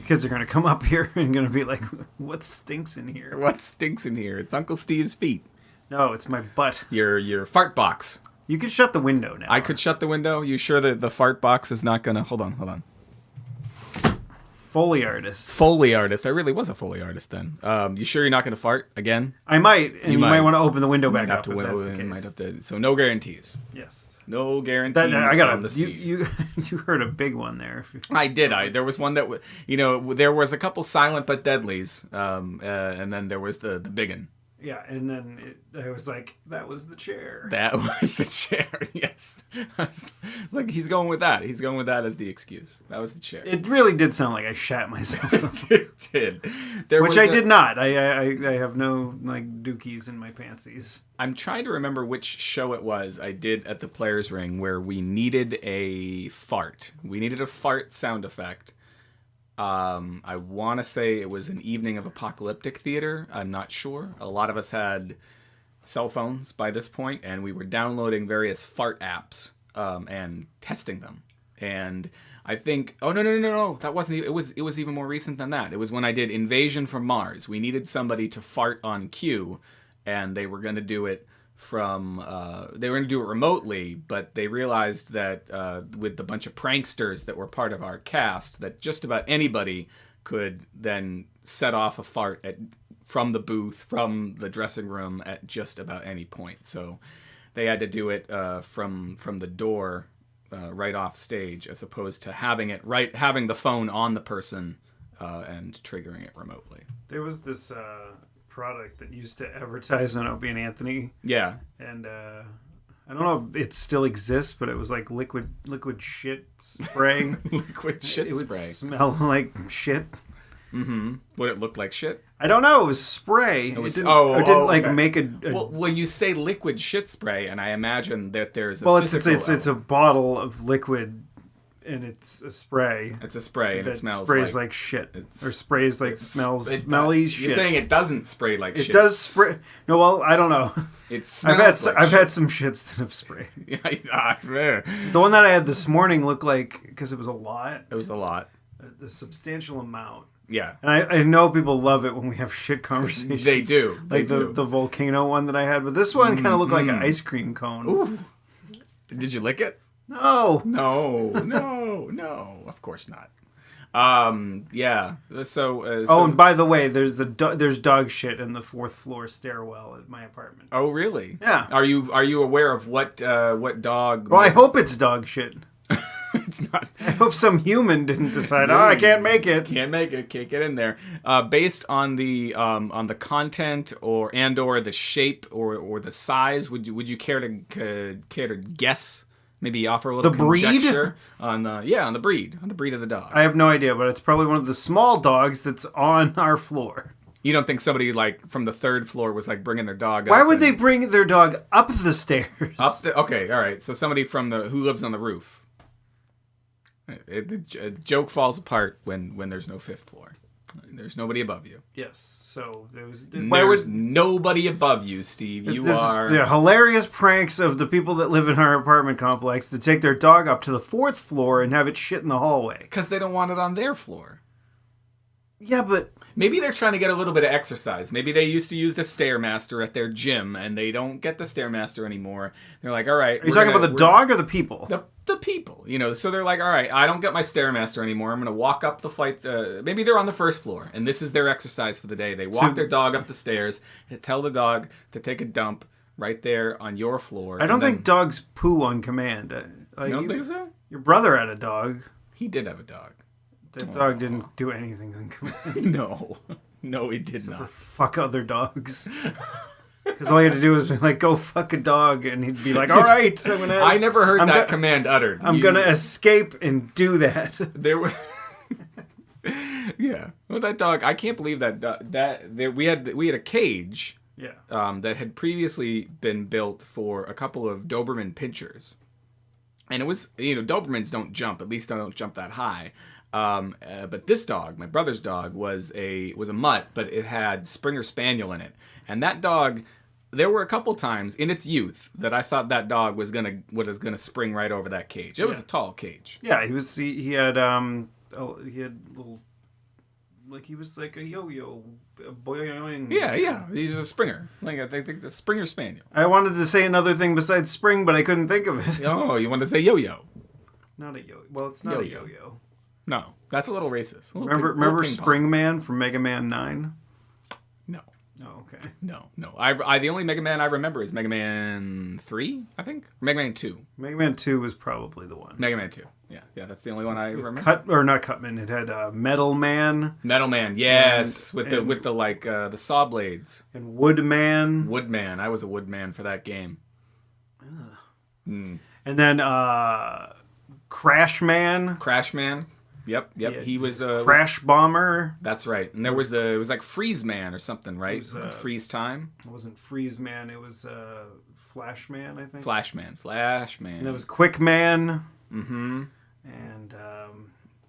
Kids are going to come up here and going to be like, what stinks in here? What stinks in here? It's Uncle Steve's feet. No, it's my butt. Your fart box. You can shut the window now. I could shut the window? You sure that the fart box is not going to... Hold on. Foley artist. Foley artist. I really was a Foley artist then. You sure you're not going to fart again? I might, and you might want to open the window back up if that's the case. Might have to, so no guarantees. Yes. No guarantees from the Steve. You heard a big one there. I did. There was one that, there was a couple silent but deadlies, and then there was the big one. Yeah, and then I was like, that was the chair. That was the chair, yes. Like, he's going with that. He's going with that as the excuse. That was the chair. It really did sound like I shat myself. It did. Which I did not. I have no, like, dookies in my pantsies. I'm trying to remember which show it was I did at the Players Ring where we needed a fart. We needed a fart sound effect. I want to say it was an evening of apocalyptic theater. I'm not sure. A lot of us had cell phones by this point, and we were downloading various fart apps and testing them. And I think, no, that wasn't. It was even more recent than that. It was when I did Invasion from Mars. We needed somebody to fart on cue, and they were going to do it they were going to do it remotely, but they realized that with the bunch of pranksters that were part of our cast, that just about anybody could then set off a fart from the booth, from the dressing room at just about any point. So they had to do it from the door right off stage, as opposed to having the phone on the person and triggering it remotely. There was this product that used to advertise on Opie and Anthony. Yeah. And I don't know if it still exists, but it was like liquid shit spray. Liquid shit spray. It would smell like shit. Mm-hmm. Would it look like shit? I don't know. It was spray. It didn't okay. Make a well, you say liquid shit spray, and I imagine that there's it's a bottle of liquid. And it's a spray. It's a spray, and it smells sprays like shit. Or sprays like smelly shit. You're saying it doesn't spray like shit. It does spray. No, well, I don't know. It smells I've had some shits that have sprayed. The one that I had this morning looked like, because it was a lot. It was a lot. A substantial amount. Yeah. And I know people love it when we have shit conversations. They do. Like the volcano one that I had. But this one kind of looked like an ice cream cone. Ooh. Did you lick it? No. Of course not. Yeah. So. And by the way, there's dog shit in the 4th floor stairwell at my apartment. Oh, really? Yeah. Are you aware of what dog? Well, I hope it's dog shit. It's not. I hope some human didn't decide. I can't make it. Can't get in there. Based on the content or the shape or the size, would you care to guess? Maybe offer a little conjecture on the breed of the dog. I have no idea, but it's probably one of the small dogs that's on our floor. You don't think somebody like from the 3rd floor was like bringing their dog up? Why would they bring their dog up the stairs? Okay, all right. So somebody who lives on the roof. The joke falls apart when there's no 5th floor. There's nobody above you. Yes. So there's nobody above you, Steve. You are the hilarious pranks of the people that live in our apartment complex to take their dog up to the 4th floor and have it shit in the hallway because they don't want it on their floor. Yeah, but maybe they're trying to get a little bit of exercise. Maybe they used to use the Stairmaster at their gym, and they don't get the Stairmaster anymore. They're like, all right. Are you talking about the dog or the people? The people, so they're like, all right, I don't get my Stairmaster anymore. I'm going to walk up the flight. Maybe they're on the 1st floor, and this is their exercise for the day. They walk their dog up the stairs, tell the dog to take a dump right there on your floor. I don't think dogs poo on command. You don't think so? Your brother had a dog. He did have a dog. That dog didn't do anything on command. No, he did not. Fuck other dogs. Because all he had to do was like, go fuck a dog, and he'd be like, all right. I never heard that command uttered. I'm going to escape and do that. There were... Yeah. Well, that dog, I can't believe we had a cage that had previously been built for a couple of Doberman pinchers. And it was, Dobermans don't jump, at least they don't jump that high. But this dog, my brother's dog, was a mutt, but it had Springer Spaniel in it. And that dog, there were a couple times in its youth that I thought that dog was gonna spring right over that cage. It was a tall cage. Yeah, he had little like he was like a yo-yo, boing. Yeah. He's a Springer. Like I think the Springer Spaniel. I wanted to say another thing besides spring, but I couldn't think of it. Oh, you wanted to say yo-yo? Not a yo. Well, it's not Yo-yo. a yo-yo. No, that's a little racist. Remember Spring Man from Mega Man 9? No. Oh, okay. No. I the only Mega Man I remember is Mega Man 3, I think. Or Mega Man 2. Mega Man 2 was probably the one. Mega Man 2. Yeah, that's the only one I remember. Not Cutman. It had Metal Man. Metal Man, yes, with the like the saw blades. And Wood Man. Woodman. I was a Woodman for that game. And then Crash Man. Crash Man. Yep. Yeah, he was the Crash Bomber. That's right. And there was it was like Freeze Man or something, right? It was, freeze time. It wasn't Freeze Man. It was Flash Man, I think. Flash Man. And there was Quick Man. Mm-hmm. And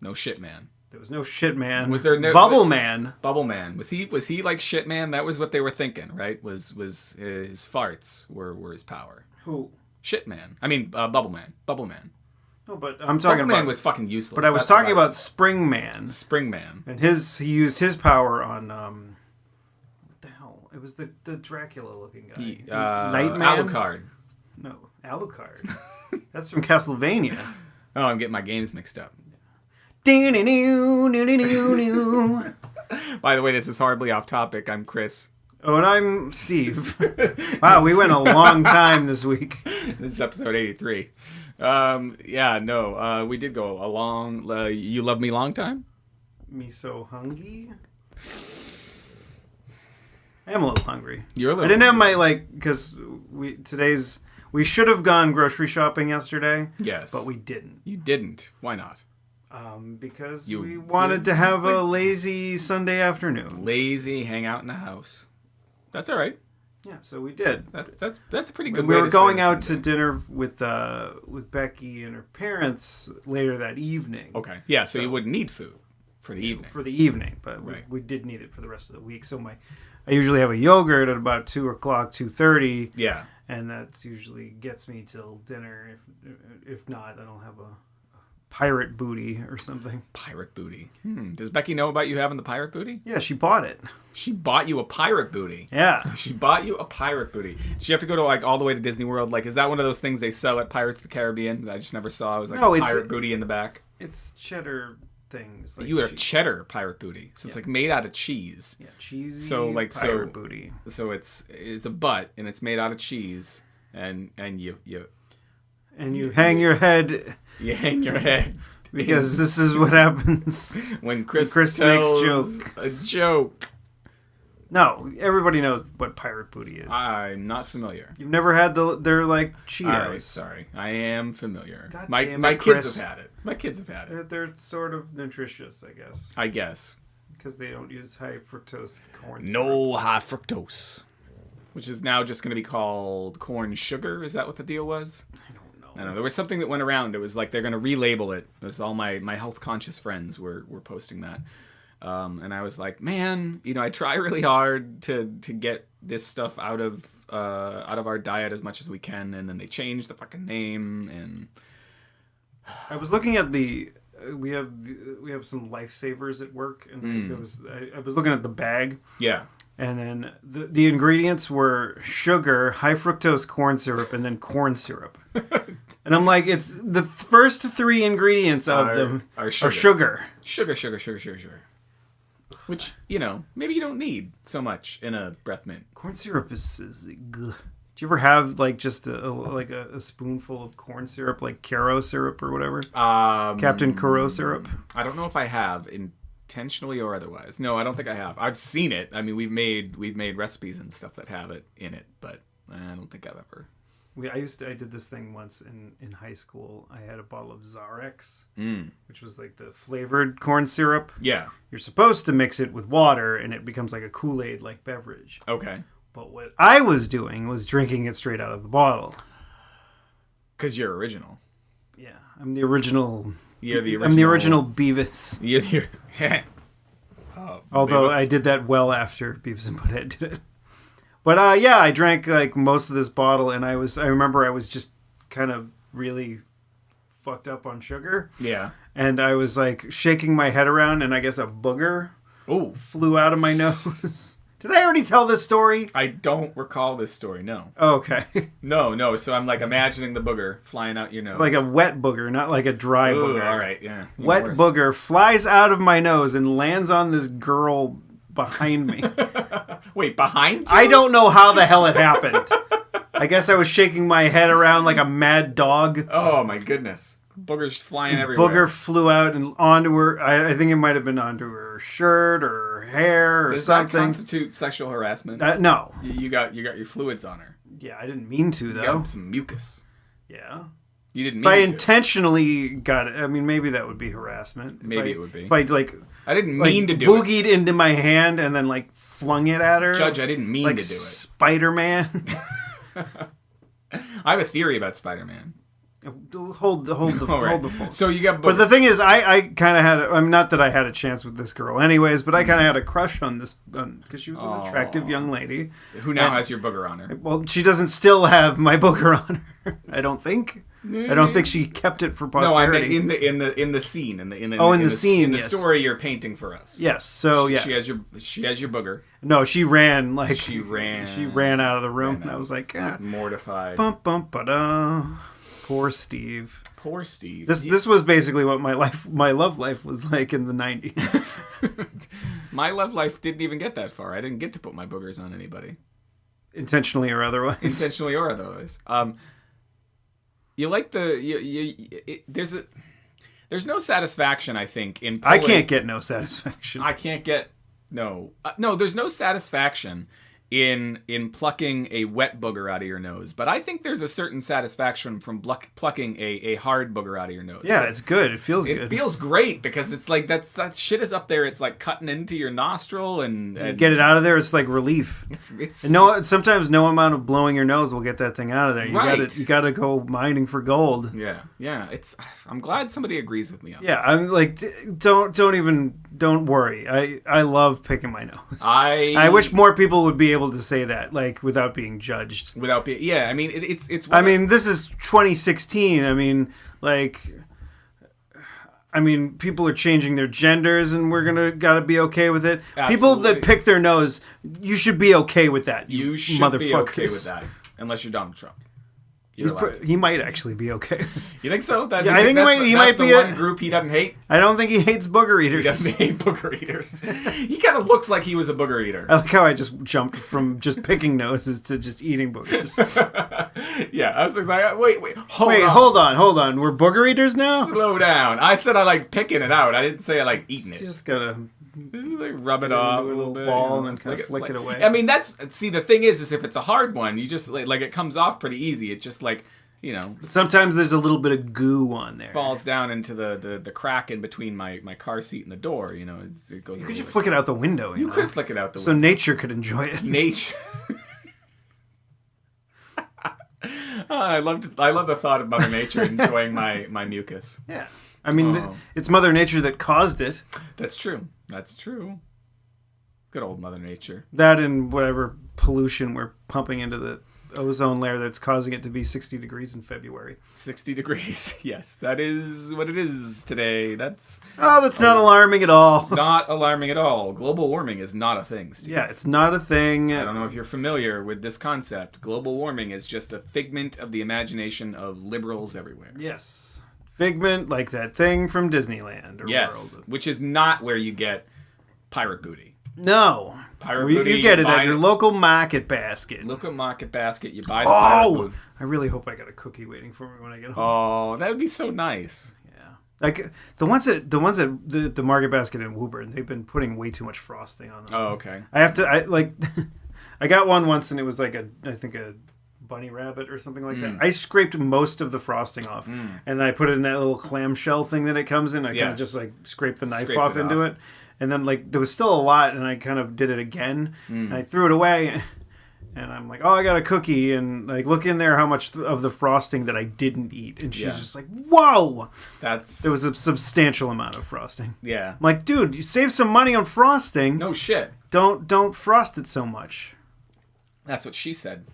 no Shit Man. There was no Shit Man. Was there no Bubble Man? Bubble Man. Was he like Shit Man? That was what they were thinking, right? Was his farts were his power. Who? Shit Man. I mean Bubble Man. Bubble Man. No, but I'm talking Bubble about... Man was fucking useless. But I was talking about Spring Man. Spring Man. And he used his power on what the hell? It was the Dracula looking guy. Nightman? Alucard. No, Alucard. That's from Castlevania. Oh, I'm getting my games mixed up. By the way, this is horribly off topic. I'm Chris. Oh, and I'm Steve. Wow, we went a long time this week. This is episode 83. We did go a long... you love me long time? Me so hungry? I am a little hungry. You're a little I didn't hungry. have my, because we should have gone grocery shopping yesterday. Yes. But we didn't. You didn't. Why not? Because we wanted to have a lazy Sunday afternoon. Lazy, hang out in the house. That's all right. Yeah, so we did. That's a pretty good We way were to going spend out a to dinner with Becky and her parents later that evening. Okay. Yeah, so you wouldn't need food for the evening. For the evening, but Right. we did need it for the rest of the week. So I usually have a yogurt at about 2 o'clock, 2:30. Yeah. And that usually gets me till dinner. If not, then I'll have a pirate booty or something. Pirate booty. Does Becky know about you having the pirate booty? Yeah, she bought it. She bought you a pirate booty. Yeah. She bought you a pirate booty. Did you have to go to like all the way to Disney World? Like, is that one of those things they sell at Pirates of the Caribbean that I just never saw? It was like No, a it's- pirate booty in the back. It's cheddar things. Like You had a cheddar pirate booty, so it's like made out of cheese. Yeah, cheesy pirate booty. So it's a butt and it's made out of cheese, and you And you hang your head hang your head because this is what happens when Chris makes tells jokes. a joke. No, everybody knows what pirate booty is. I'm not familiar. You've never had they're like Cheetos. All right, sorry, I am familiar. God my damn it, my kids Chris. have had it. My kids have had it. They're sort of nutritious, I guess, I guess. because they don't use high fructose corn syrup. No high fructose, which is now just going to be called corn sugar. Is that what the deal was? I don't know. I don't know. There was something that went around. It was like they're going to relabel it. It was all my health conscious friends were posting that. And I was like, man, I try really hard to get this stuff out of our diet as much as we can, and then they change the fucking name. And I was looking at we have some lifesavers at work, and I was looking at the bag, yeah, and then the ingredients were sugar, high fructose corn syrup, and then corn syrup. And I'm like, it's the first 3 ingredients of them are sugar. Sugar. Which, maybe you don't need so much in a breath mint. Corn syrup is good. Do you ever have like just a spoonful of corn syrup, like Caro syrup or whatever? Captain Caro syrup? I don't know if I have intentionally or otherwise. No, I don't think I have. I've seen it. I mean, we've made recipes and stuff that have it in it, but I don't think I've ever. I did this thing once in high school. I had a bottle of Zarex, which was like the flavored corn syrup. Yeah. You're supposed to mix it with water, and it becomes like a Kool-Aid like beverage. Okay. But what I was doing was drinking it straight out of the bottle. Because you're original. Yeah, I'm the original. You're the original. I'm the original Beavis. You're Although Beavis. I did that well after Beavis and Butthead did it. But I drank like most of this bottle, and I remember I was just kind of really fucked up on sugar. Yeah. And I was like shaking my head around, and I guess a booger Oh, flew out of my nose. Did I already tell this story? I don't recall this story. No. Oh, okay. No. So I'm like imagining the booger flying out your nose. Like a wet booger, not like a dry booger. All right, yeah. Wet booger flies out of my nose and lands on this girl behind me. Wait, behind you? I don't know how the hell it happened. I guess I was shaking my head around like a mad dog. Oh my goodness. Boogers flying everywhere. Booger flew out and onto her. I think it might have been onto her shirt or her hair or Does something. that constitute sexual harassment? No. You got your fluids on her. Yeah, I didn't mean to, You though. got some mucus. Yeah. You didn't If mean I to. intentionally got it, I mean, maybe that would be harassment. Maybe it would be. If I, like... I didn't like, mean to do it. boogied into my hand and then, like, flung it at her. Judge, I didn't mean like to do it. Spider-Man. I have a theory about Spider-Man. hold the All right. hold the phone. So you got But the thing is, I kind of had... I'm not that I had a chance with this girl anyways, but I kind of had a crush on this... Because she was an attractive young lady. who now has your booger on her. Well, she doesn't still have my booger on her. I don't think. I don't think she kept it for posterity. No, I meant in the scene in the scene, in the yes. story you're painting for us. Yes. So yeah. She has your booger. No, she ran like She ran. She ran out of the room, Ran and I out. was like, Mortified. bum bum ba-da. Poor Steve. Poor Steve. This was basically what my love life was like in the 90s. My love life didn't even get that far. I didn't get to put my boogers on anybody, Intentionally or otherwise. intentionally or otherwise. You like there's no satisfaction, I think, in I pulling, can't get no satisfaction. I can't get no there's no satisfaction in plucking a wet booger out of your nose, but I think there's a certain satisfaction from plucking a hard booger out of your nose. Yeah, it's good. It feels It good. feels great because it's like that shit is up there. It's like cutting into your nostril and Get it out of there. It's like relief. It's And sometimes no amount of blowing your nose will get that thing out of there. Right. You gotta go mining for gold. yeah. I'm glad somebody agrees with me on Yeah, this. I'm like, don't worry. I love picking my nose. I wish more people would be able to say that, like, without being judged. without being I mean it's. I mean, this is 2016. I mean, people are changing their genders, and we're gotta be okay with it. Absolutely. People that pick their nose, you should be okay with that. You should motherfuckers. be okay with that, unless you're Donald Trump. You're allowed to. He might actually be okay. You think so? Yeah, I think he might the be one group he doesn't hate. I don't think he hates booger He eaters. doesn't hate booger eaters. He kind of looks like he was a booger eater. I like how I just jumped from just picking noses to just eating boogers. Yeah, I was like, wait, Hold on. We're booger eaters now? slow down. I said I like picking it out. I didn't say I like eating it. You just gotta Like rub it off do a little ball and then kind of flick it away. I mean, the thing is if it's a hard one, you just like it comes off pretty easy. It's just like, Sometimes there's a little bit of goo on there. falls down into the crack in between my car seat and the door. It goes. Could you flick it out the window? You could flick it out the so window. nature could enjoy it. Nature. I love the thought of Mother Nature enjoying my mucus. Yeah. I mean, Oh. it's Mother Nature that caused it. That's true. Good old Mother Nature. That and whatever pollution we're pumping into the ozone layer that's causing it to be 60 degrees in February. 60 degrees. Yes, that is what it is today. That's That's not alarming at all. not alarming at all. Global warming is not a thing, Steve. Yeah, it's not a thing. I don't know if you're familiar with this concept. Global warming is just a figment of the imagination of liberals everywhere. Yes. Figment, like that thing from Disneyland or Yes, World. which is not where you get pirate booty. No. Pirate Well, booty, you get you it buy at your it. local market basket. Look at Market Basket. You buy the pirate Oh! booty. I really hope I got a cookie waiting for me when I get home. Oh, that would be so nice. Yeah. Like the ones at the market basket in Woburn, they've been putting way too much frosting on them. Oh, okay. I got one once and it was like I think a bunny rabbit or something like that. I scraped most of the frosting off and then I put it in that little clamshell thing that it comes in. I kind of just like scraped the knife Scraped off it into off. it. And then like there was still a lot and I kind of did it again. And I threw it away and I'm like, oh, I got a cookie and like look in there how much of the frosting that I didn't eat. And she's just like, whoa! There was a substantial amount of frosting. Yeah. I'm like, dude, you save some money on frosting. No shit. Don't frost it so much. That's what she said.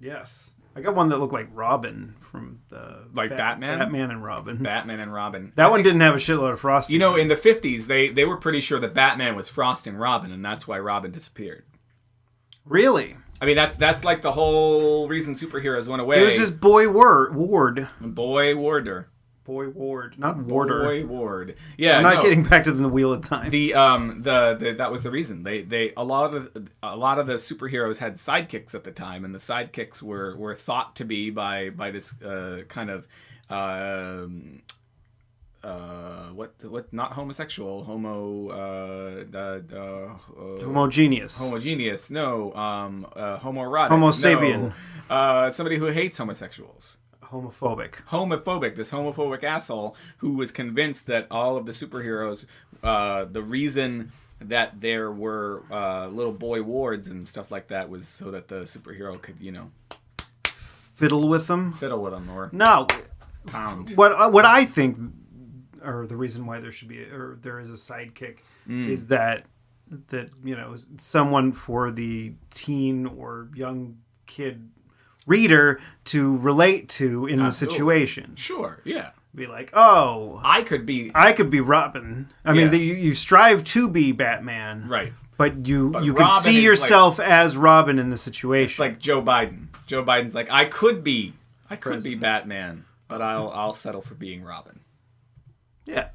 Yes. I got one that looked like Robin from the Batman? Batman and Robin. Batman and Robin. That one didn't have a shitload of frosting. You know, in the 50s, they were pretty sure that Batman was frosting Robin, and that's why Robin disappeared. Really? I mean, that's like the whole reason superheroes went away. It was this Boy Ward. Boy Warder. Boy Ward, not Warder. Boy Ward. Yeah, I'm not getting back to the Wheel of Time. The that was the reason. A lot of the superheroes had sidekicks at the time, and the sidekicks were thought to be by this kind of what not homosexual, homogeneous, no, homoerotic, Homo sapien, somebody who hates homosexuals. Homophobic. This homophobic asshole who was convinced that all of the superheroes, the reason that there were little boy wards and stuff like that was so that the superhero could, fiddle with them, or no, pound. What I think, or the reason why there should be there is a sidekick, is that someone for the teen or young kid reader to relate to in the situation. Sure, yeah. Be like, oh, I could be Robin. I mean, you strive to be Batman, right? But you can see yourself as Robin in the situation. It's like Joe Biden. Joe Biden's like, I could be Batman, but I'll settle for being Robin. Yeah,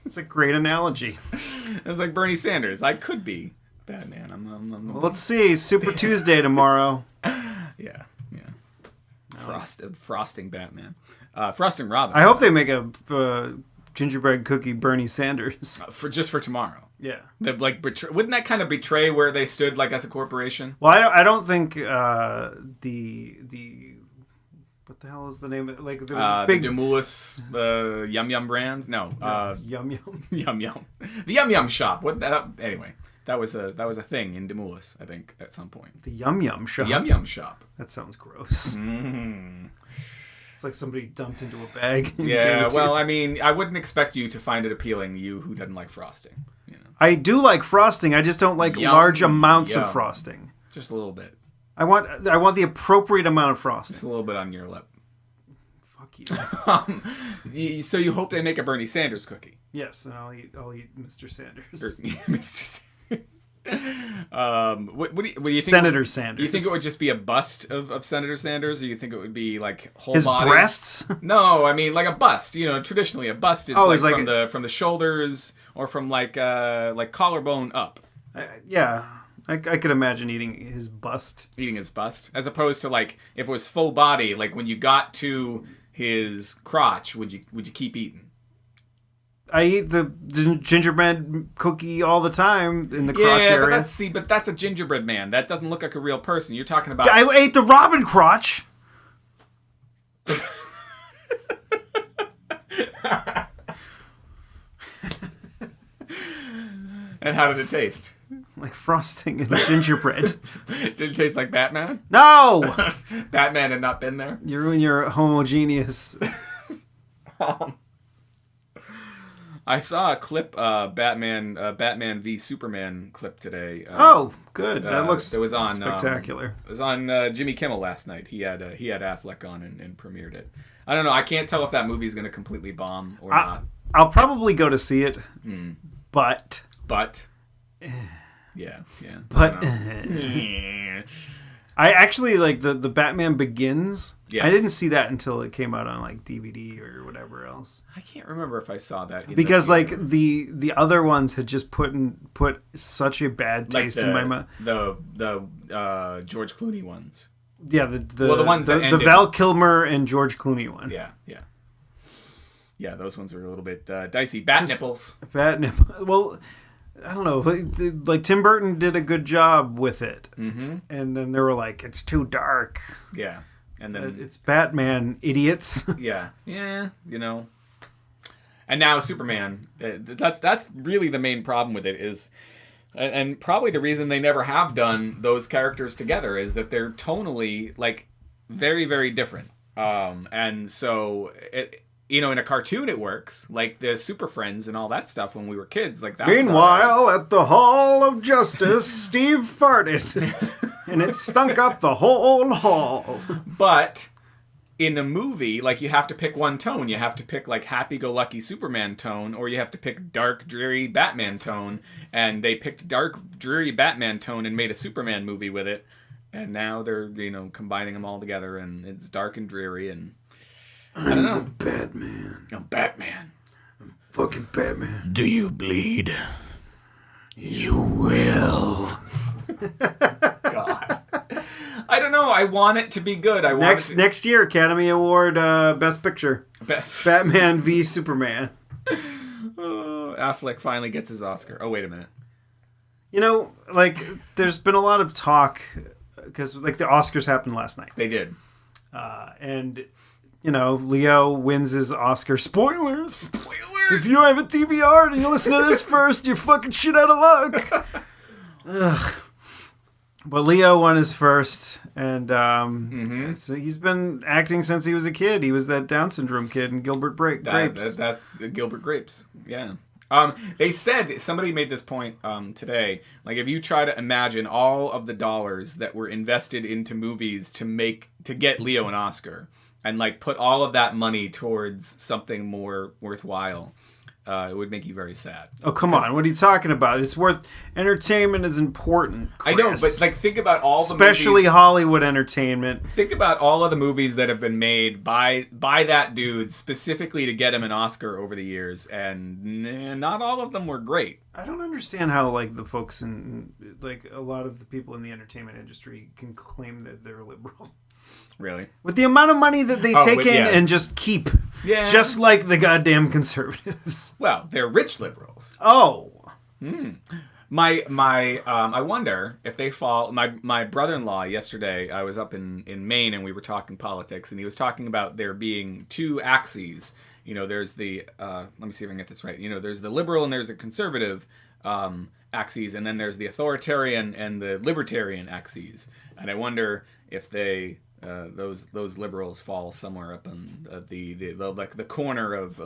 it's a great analogy. It's like Bernie Sanders. I could be Batman. Well, let's see. Super Tuesday tomorrow. Yeah. Frosting Batman. Frosting Robin. I hope they make a gingerbread cookie Bernie Sanders. For tomorrow. Yeah. Wouldn't that kind of betray where they stood as a corporation? Well, I don't think the what the hell is the name of it? Like there was this big the Demoulas Yum Yum brands? No. Yum Yum. Yum Yum. The Yum Yum shop. Anyway. That was a thing in Demoulas, I think, at some point. The Yum Yum shop. The Yum Yum shop. That sounds gross. It's like somebody dumped into a bag. Yeah, well, I mean, I wouldn't expect you to find it appealing, you who doesn't like frosting. I do like frosting. I just don't like large amounts of frosting. Just a little bit. I want the appropriate amount of frosting. Just a little bit on your lip. Fuck you. So you hope they make a Bernie Sanders cookie? Yes, and I'll eat Mr. Sanders. Mr. Sanders. What do you think? Senator Sanders. You think it would just be a bust of Senator Sanders, or you think it would be like whole his body? breasts? No, I mean like a bust. Traditionally a bust is from the shoulders or from like collarbone up. I could imagine eating his bust. Eating his bust, as opposed to like if it was full body, like when you got to his crotch, would you keep eating? I eat the gingerbread cookie all the time in the crotch area. But that's a gingerbread man. That doesn't look like a real person. You're talking about... I ate the Robin crotch. And how did it taste? Like frosting and gingerbread. Did it taste like Batman? No! Batman had not been there? You ruin your homogeneous... I saw a clip, Batman v Superman clip today. Oh, good. That looks it was on, spectacular. It was on Jimmy Kimmel last night. He had Affleck on and premiered it. I don't know. I can't tell if that movie is going to completely bomb or not. I'll probably go to see it, but yeah. But I actually like the Batman Begins. Yes. I didn't see that until it came out on like DVD or whatever else. I can't remember if I saw that because like the other ones had just put such a bad taste in my mouth. The George Clooney ones. Yeah, the ones that the Val Kilmer and George Clooney one. Yeah. Those ones are a little bit dicey. Bat nipples. Well, I don't know. Like Tim Burton did a good job with it, and then they were like, "It's too dark." Yeah, and then it's Batman, idiots. yeah. And now Superman. That's really the main problem with it is, and probably the reason they never have done those characters together is that they're tonally like very, very different. And so in a cartoon it works, like the Super Friends and all that stuff when we were kids. Like that. Meanwhile, at the Hall of Justice, Steve farted. And it stunk up the whole hall. But in a movie, like, you have to pick one tone. You have to pick, like, happy-go-lucky Superman tone, or you have to pick dark, dreary Batman tone. And they picked dark, dreary Batman tone and made a Superman movie with it. And now they're, combining them all together, and it's dark and dreary, and I don't know. I'm Batman. I'm Batman. I'm fucking Batman. Do you bleed? You will. God. I don't know. I want it to be good. Next year, Academy Award Best Picture. Batman v Superman. Affleck finally gets his Oscar. Oh, wait a minute. There's been a lot of talk because, the Oscars happened last night. They did. And Leo wins his Oscar. Spoilers! If you have a DVR and you listen to this first, you're fucking shit out of luck. Ugh. But Leo won his first, and so he's been acting since he was a kid. He was that Down syndrome kid in Gilbert Grapes. That Gilbert Grapes, yeah. They said, somebody made this point today, like, if you try to imagine all of the dollars that were invested into movies to get Leo an Oscar, and, like, put all of that money towards something more worthwhile, it would make you very sad. Oh, come on. What are you talking about? It's entertainment is important, Chris. I know, but, like, think about all the especially movies, Hollywood entertainment. Think about all of the movies that have been made by that dude specifically to get him an Oscar over the years, and not all of them were great. I don't understand how, the folks in, a lot of the people in the entertainment industry can claim that they're liberal. Really? With the amount of money that they take in and just keep. Yeah. Just like the goddamn conservatives. Well, they're rich liberals. Oh. I wonder if they fall... My brother-in-law yesterday, I was up in Maine and we were talking politics, and he was talking about there being two axes. There's the... let me see if I can get this right. There's the liberal and there's the conservative axes, and then there's the authoritarian and the libertarian axes. And I wonder if they... those liberals fall somewhere up in the corner of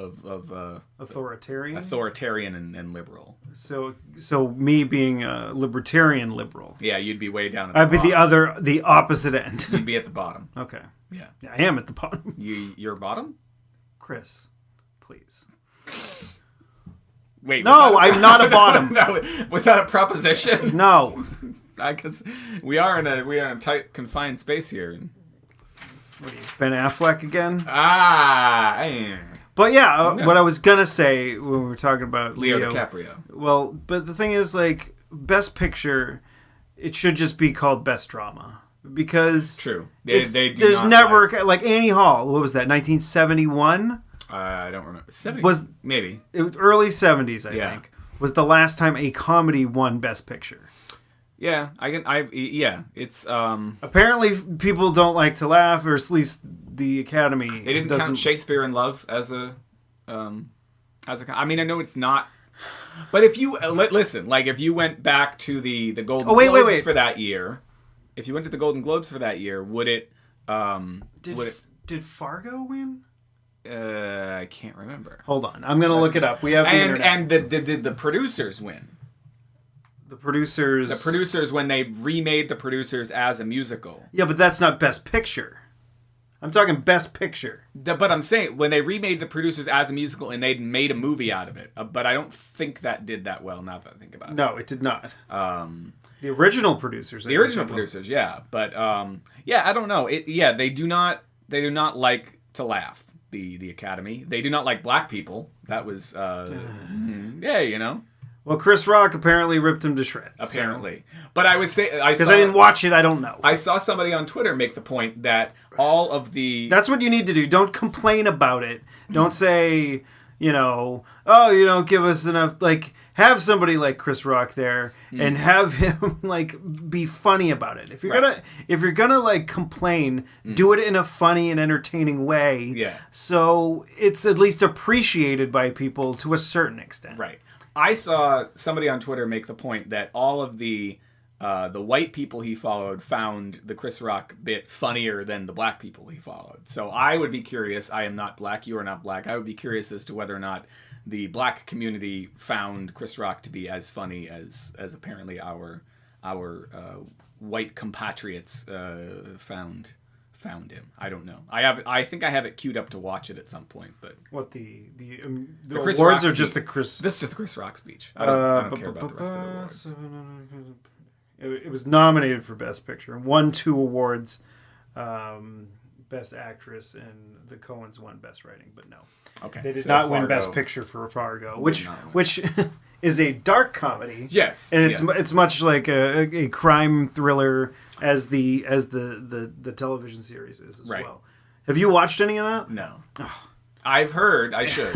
authoritarian and liberal. So me being a libertarian liberal. Yeah, you'd be way down at I'd be the opposite end. You'd be at the bottom. Okay. Yeah. I am at the bottom. You're bottom? Chris, please. Wait. No, I'm not a bottom. Was that a proposition? No. Because we are in a tight, confined space here. What are you, Ben Affleck again? But yeah, No. What I was gonna say when we were talking about Leo DiCaprio. Well, but the thing is, Best Picture, it should just be called Best Drama because true. There's never Annie Hall. What was that? 1971. I don't remember. 70s? Was maybe it was early 70s? I think was the last time a comedy won Best Picture. Yeah, it's apparently people don't like to laugh, or at least the Academy. They didn't count Shakespeare in Love as a I mean, I know it's not, but if you listen, if you went back to the Golden Globes for that year, if you went to the Golden Globes for that year, would it did Fargo win? I can't remember. Hold on, I'm gonna look it up. We have the internet. And did the producers win? The producers when they remade The Producers as a musical. Yeah, but that's not Best Picture. I'm talking Best Picture. But I'm saying when they remade The Producers as a musical and they made a movie out of it. But I don't think that did that well now that I think about it. No, it did not. The original producers. The original producers, yeah. But I don't know. They do not like to laugh. The Academy. They do not like black people. That was Well, Chris Rock apparently ripped him to shreds. Apparently. So. But I was saying... Because I didn't watch it, I don't know. I saw somebody on Twitter make the point that all of the... That's what you need to do. Don't complain about it. Don't say, oh, you don't give us enough... have somebody like Chris Rock there and have him, be funny about it. If you're gonna complain, do it in a funny and entertaining way. Yeah. So it's at least appreciated by people to a certain extent. Right. I saw somebody on Twitter make the point that all of the white people he followed found the Chris Rock bit funnier than the black people he followed. So I would be curious. I am not black. You are not black. I would be curious as to whether or not the black community found Chris Rock to be as funny as apparently our white compatriots found him. I don't know. I think I have it queued up to watch it at some point. But what the Chris awards Rock are just speech. the Chris? This is just the Chris Rock speech. I don't care about the rest of the awards. It was nominated for Best Picture. Won 2 awards. Best Actress, and the Coens won Best Writing, but no. Okay. They did not win Best Picture for Fargo, which is a dark comedy. Yes. And it's much like a crime thriller as the television series is as well. Have you watched any of that? No. Oh. I've heard I should.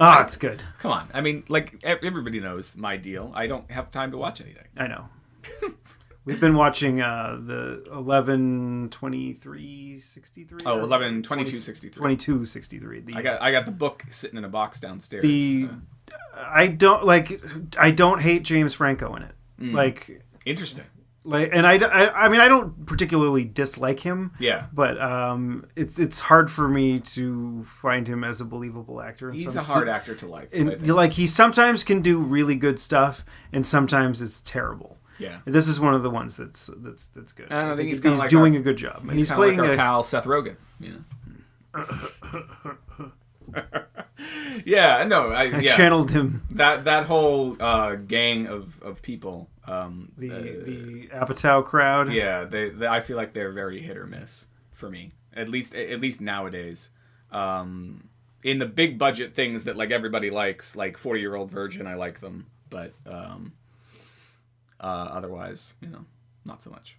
It's good. Come on. I mean, like, everybody knows my deal. I don't have time to watch anything. I know. We've been watching the 11/23/63. Oh, 11/22/63. 22/63. I got the book sitting in a box downstairs. I don't hate James Franco in it. Like, interesting. Like, and I mean, I don't particularly dislike him. Yeah. But it's hard for me to find him as a believable actor. He's a hard actor to like. And like, he sometimes can do really good stuff, and sometimes it's terrible. Yeah. This is one of the ones that's good. I think he's doing a good job. And he's playing like our pal Seth Rogen. You know. Yeah, no, I channeled him. That whole gang of people. The Apatow crowd. Yeah, they I feel like they're very hit or miss for me. At least nowadays. In the big budget things that like everybody likes, like 40-Year-Old Virgin, I like them, but otherwise, not so much.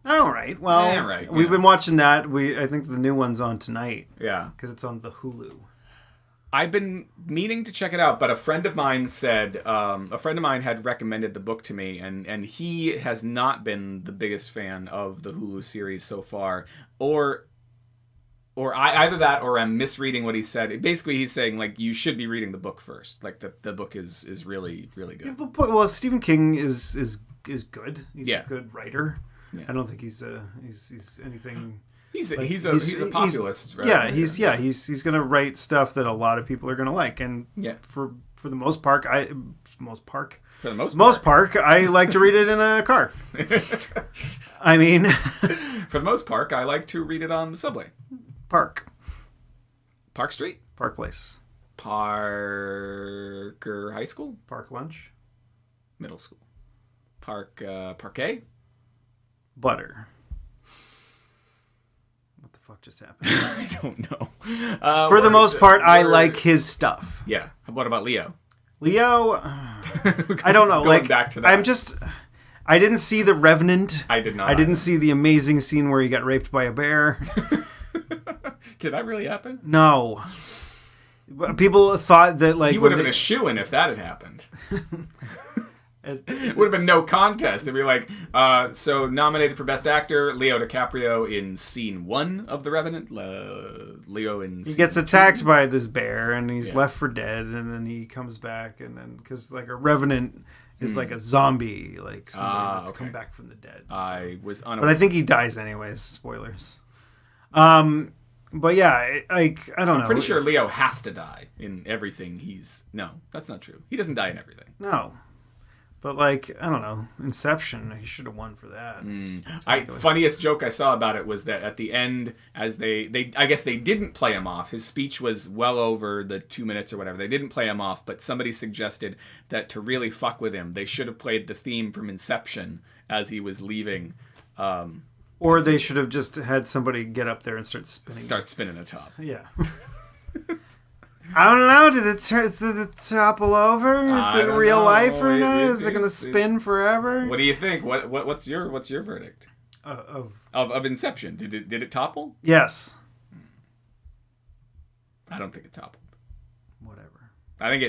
All right. Well, we've been watching that. I think the new one's on tonight. Yeah, because it's on the Hulu. I've been meaning to check it out, but a friend of mine had recommended the book to me, and he has not been the biggest fan of the Hulu series so far, or either that or I'm misreading what he said. Basically, he's saying like you should be reading the book first. Like the book is really really good. Yeah, well, Stephen King is good. He's a good writer. Yeah. I don't think he's anything. He's a populist. Right? Yeah, he's gonna write stuff that a lot of people are gonna like, and for the most part, I like to read it in a car. I mean, for the most part, I like to read it on the subway. Park Street, Park Place, Parker High School, Park Lunch, Middle School, Parquet, Butter. What the fuck just happened? I don't know. For the most part, I like his stuff. Yeah. What about Leo? I don't know. Like, back to that. I didn't see The Revenant. I did not. I didn't see the amazing scene where he got raped by a bear. Did that really happen? No. People thought that like he would have been a shoo-in if that had happened. It would have been no contest. They'd be like, so nominated for Best Actor, Leo DiCaprio in Scene 1 of The Revenant. Leo in He gets attacked by this bear, and he's left for dead, and then he comes back, and then, because like a Revenant is like a zombie, like somebody that's come back from the dead. So. I was unaware. But I think he dies anyways, spoilers. But yeah, I don't know. I'm pretty sure Leo has to die in everything he's... No, that's not true. He doesn't die in everything. No. But like, I don't know, Inception, he should have won for that. Funniest joke I saw about it was that at the end, as they I guess they didn't play him off. His speech was well over the 2 minutes or whatever. They didn't play him off, but somebody suggested that to really fuck with him, they should have played the theme from Inception as he was leaving. Or they should have just had somebody get up there and start spinning a top. Yeah. I don't know. Did it topple over? Is it real life or not? Is it going to spin forever? What do you think? What's your verdict of Inception? Did it topple? Yes. I don't think it toppled. Whatever. I think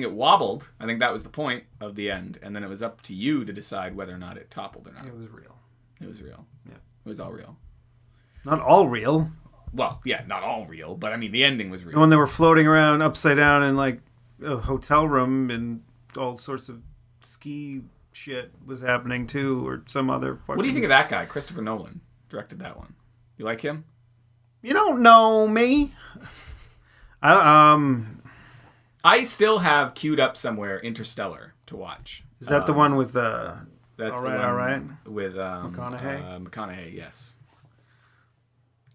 it wobbled. I think that was the point of the end, and then it was up to you to decide whether or not it toppled or not. It was real. It was real. Yeah. It was all real. Not all real. Well, yeah, not all real, but I mean, the ending was real. And when they were floating around upside down in like a hotel room and all sorts of ski shit was happening too, or some other fucking... What do you think of that guy? Christopher Nolan directed that one. You like him? You don't know me. I still have queued up somewhere Interstellar to watch. Is that the one with that That's all the right, one all right. with McConaughey. McConaughey, yes.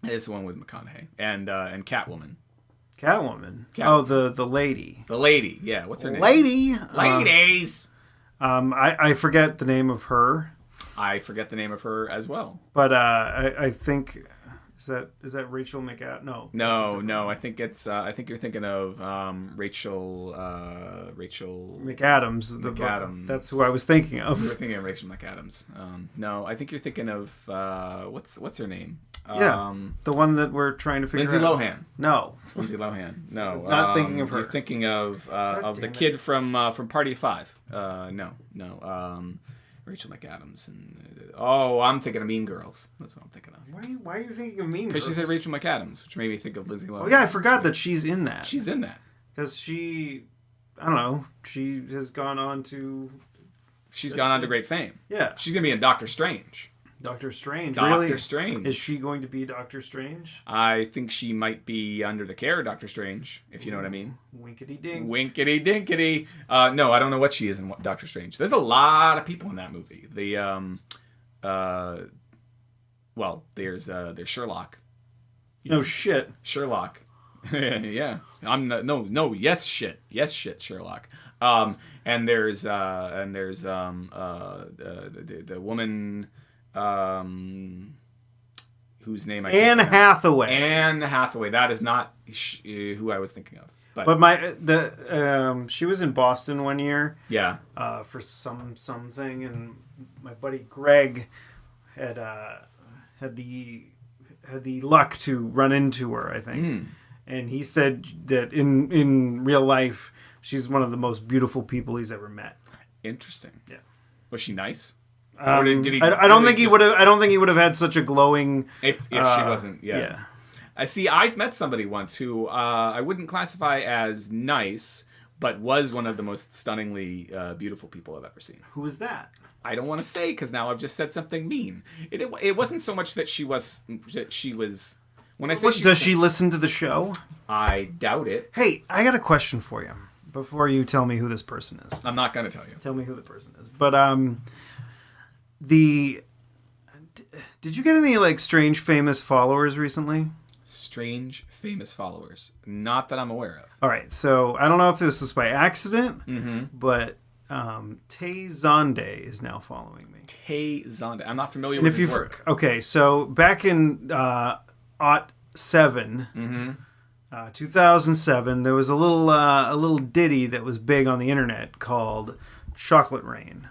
It's the one with McConaughey and Catwoman. Catwoman. Catwoman. Oh, the lady. The lady, yeah. What's her name? Lady. Ladies. I forget the name of her. I forget the name of her as well. But I think is that Rachel McAdams? No. I think it's I think you're thinking of Rachel McAdams. McAdams. That's who I was thinking of. You were thinking of Rachel McAdams. No, I think you're thinking of what's her name? The one that we're trying to figure Lindsay out. Lohan. No. Lindsay Lohan. No. I was not thinking of her. You're thinking of the kid from Party of Five. No. Rachel McAdams and I'm thinking of Mean Girls. That's what I'm thinking of. Why are you thinking of Mean Girls? Because she said Rachel McAdams, which made me think of Lindsay Lohan. Oh yeah, I forgot that she's in that. She's in that because I don't know, she has gone on to. She's gone on to great fame. Yeah, she's gonna be in Doctor Strange. Doctor Strange. Doctor really? Strange. Is she going to be Doctor Strange? I think she might be under the care of Doctor Strange, if you know what I mean. Winkety dink. Winkety dinkety. No, I don't know what she is in Doctor Strange. There's a lot of people in that movie. There's Sherlock. No shit. Sherlock. Yeah. Yes shit Sherlock. And there's the woman whose name I can't Anne Hathaway. Anne Hathaway. That is not who I was thinking of. But she was in Boston one year. Yeah. For something, and my buddy Greg had the luck to run into her, I think. And he said that in real life, she's one of the most beautiful people he's ever met. Interesting. Yeah. Was she nice? I don't think he would have. I don't think he would have had such a glowing. If she wasn't, yeah. I see. I've met somebody once who I wouldn't classify as nice, but was one of the most stunningly beautiful people I've ever seen. Who was that? I don't want to say because now I've just said something mean. It wasn't so much that she was. When I say does she listen to the show? I doubt it. Hey, I got a question for you before you tell me who this person is. I'm not going to tell you. Tell me who the person is. But did you get any like strange famous followers recently? Strange famous followers, not that I'm aware of. All right, so I don't know if this was by accident, but Tay Zonde is now following me. Tay Zonde, I'm not familiar with his work. Okay, so back in 2007, there was a little ditty that was big on the internet called "Chocolate Rain."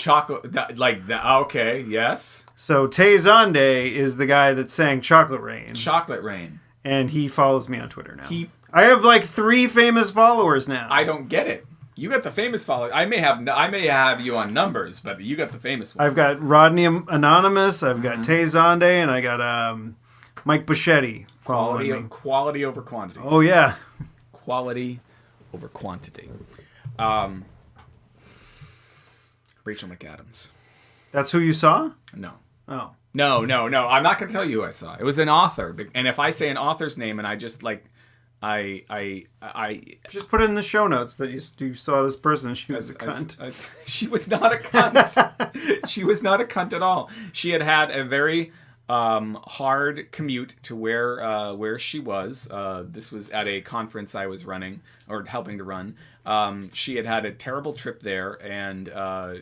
Okay, yes. So Tay Zonde is the guy that sang "Chocolate Rain." Chocolate Rain. And he follows me on Twitter now. I have like 3 famous followers now. I don't get it. You got the famous followers. I may have you on numbers, but you got the famous ones. I've got Rodney Anonymous. I've got Tay Zonde, and I got Mike Bichetti following me. Quality over quantity. Oh yeah. Quality over quantity. Rachel McAdams. That's who you saw? No. Oh. No. I'm not going to tell you who I saw. It was an author, and if I say an author's name and I just I just put it in the show notes that you saw this person. She was a cunt. She was not a cunt. She was not a cunt at all. She had a very hard commute to where she was. This was at a conference I was running or helping to run. She had a terrible trip there, and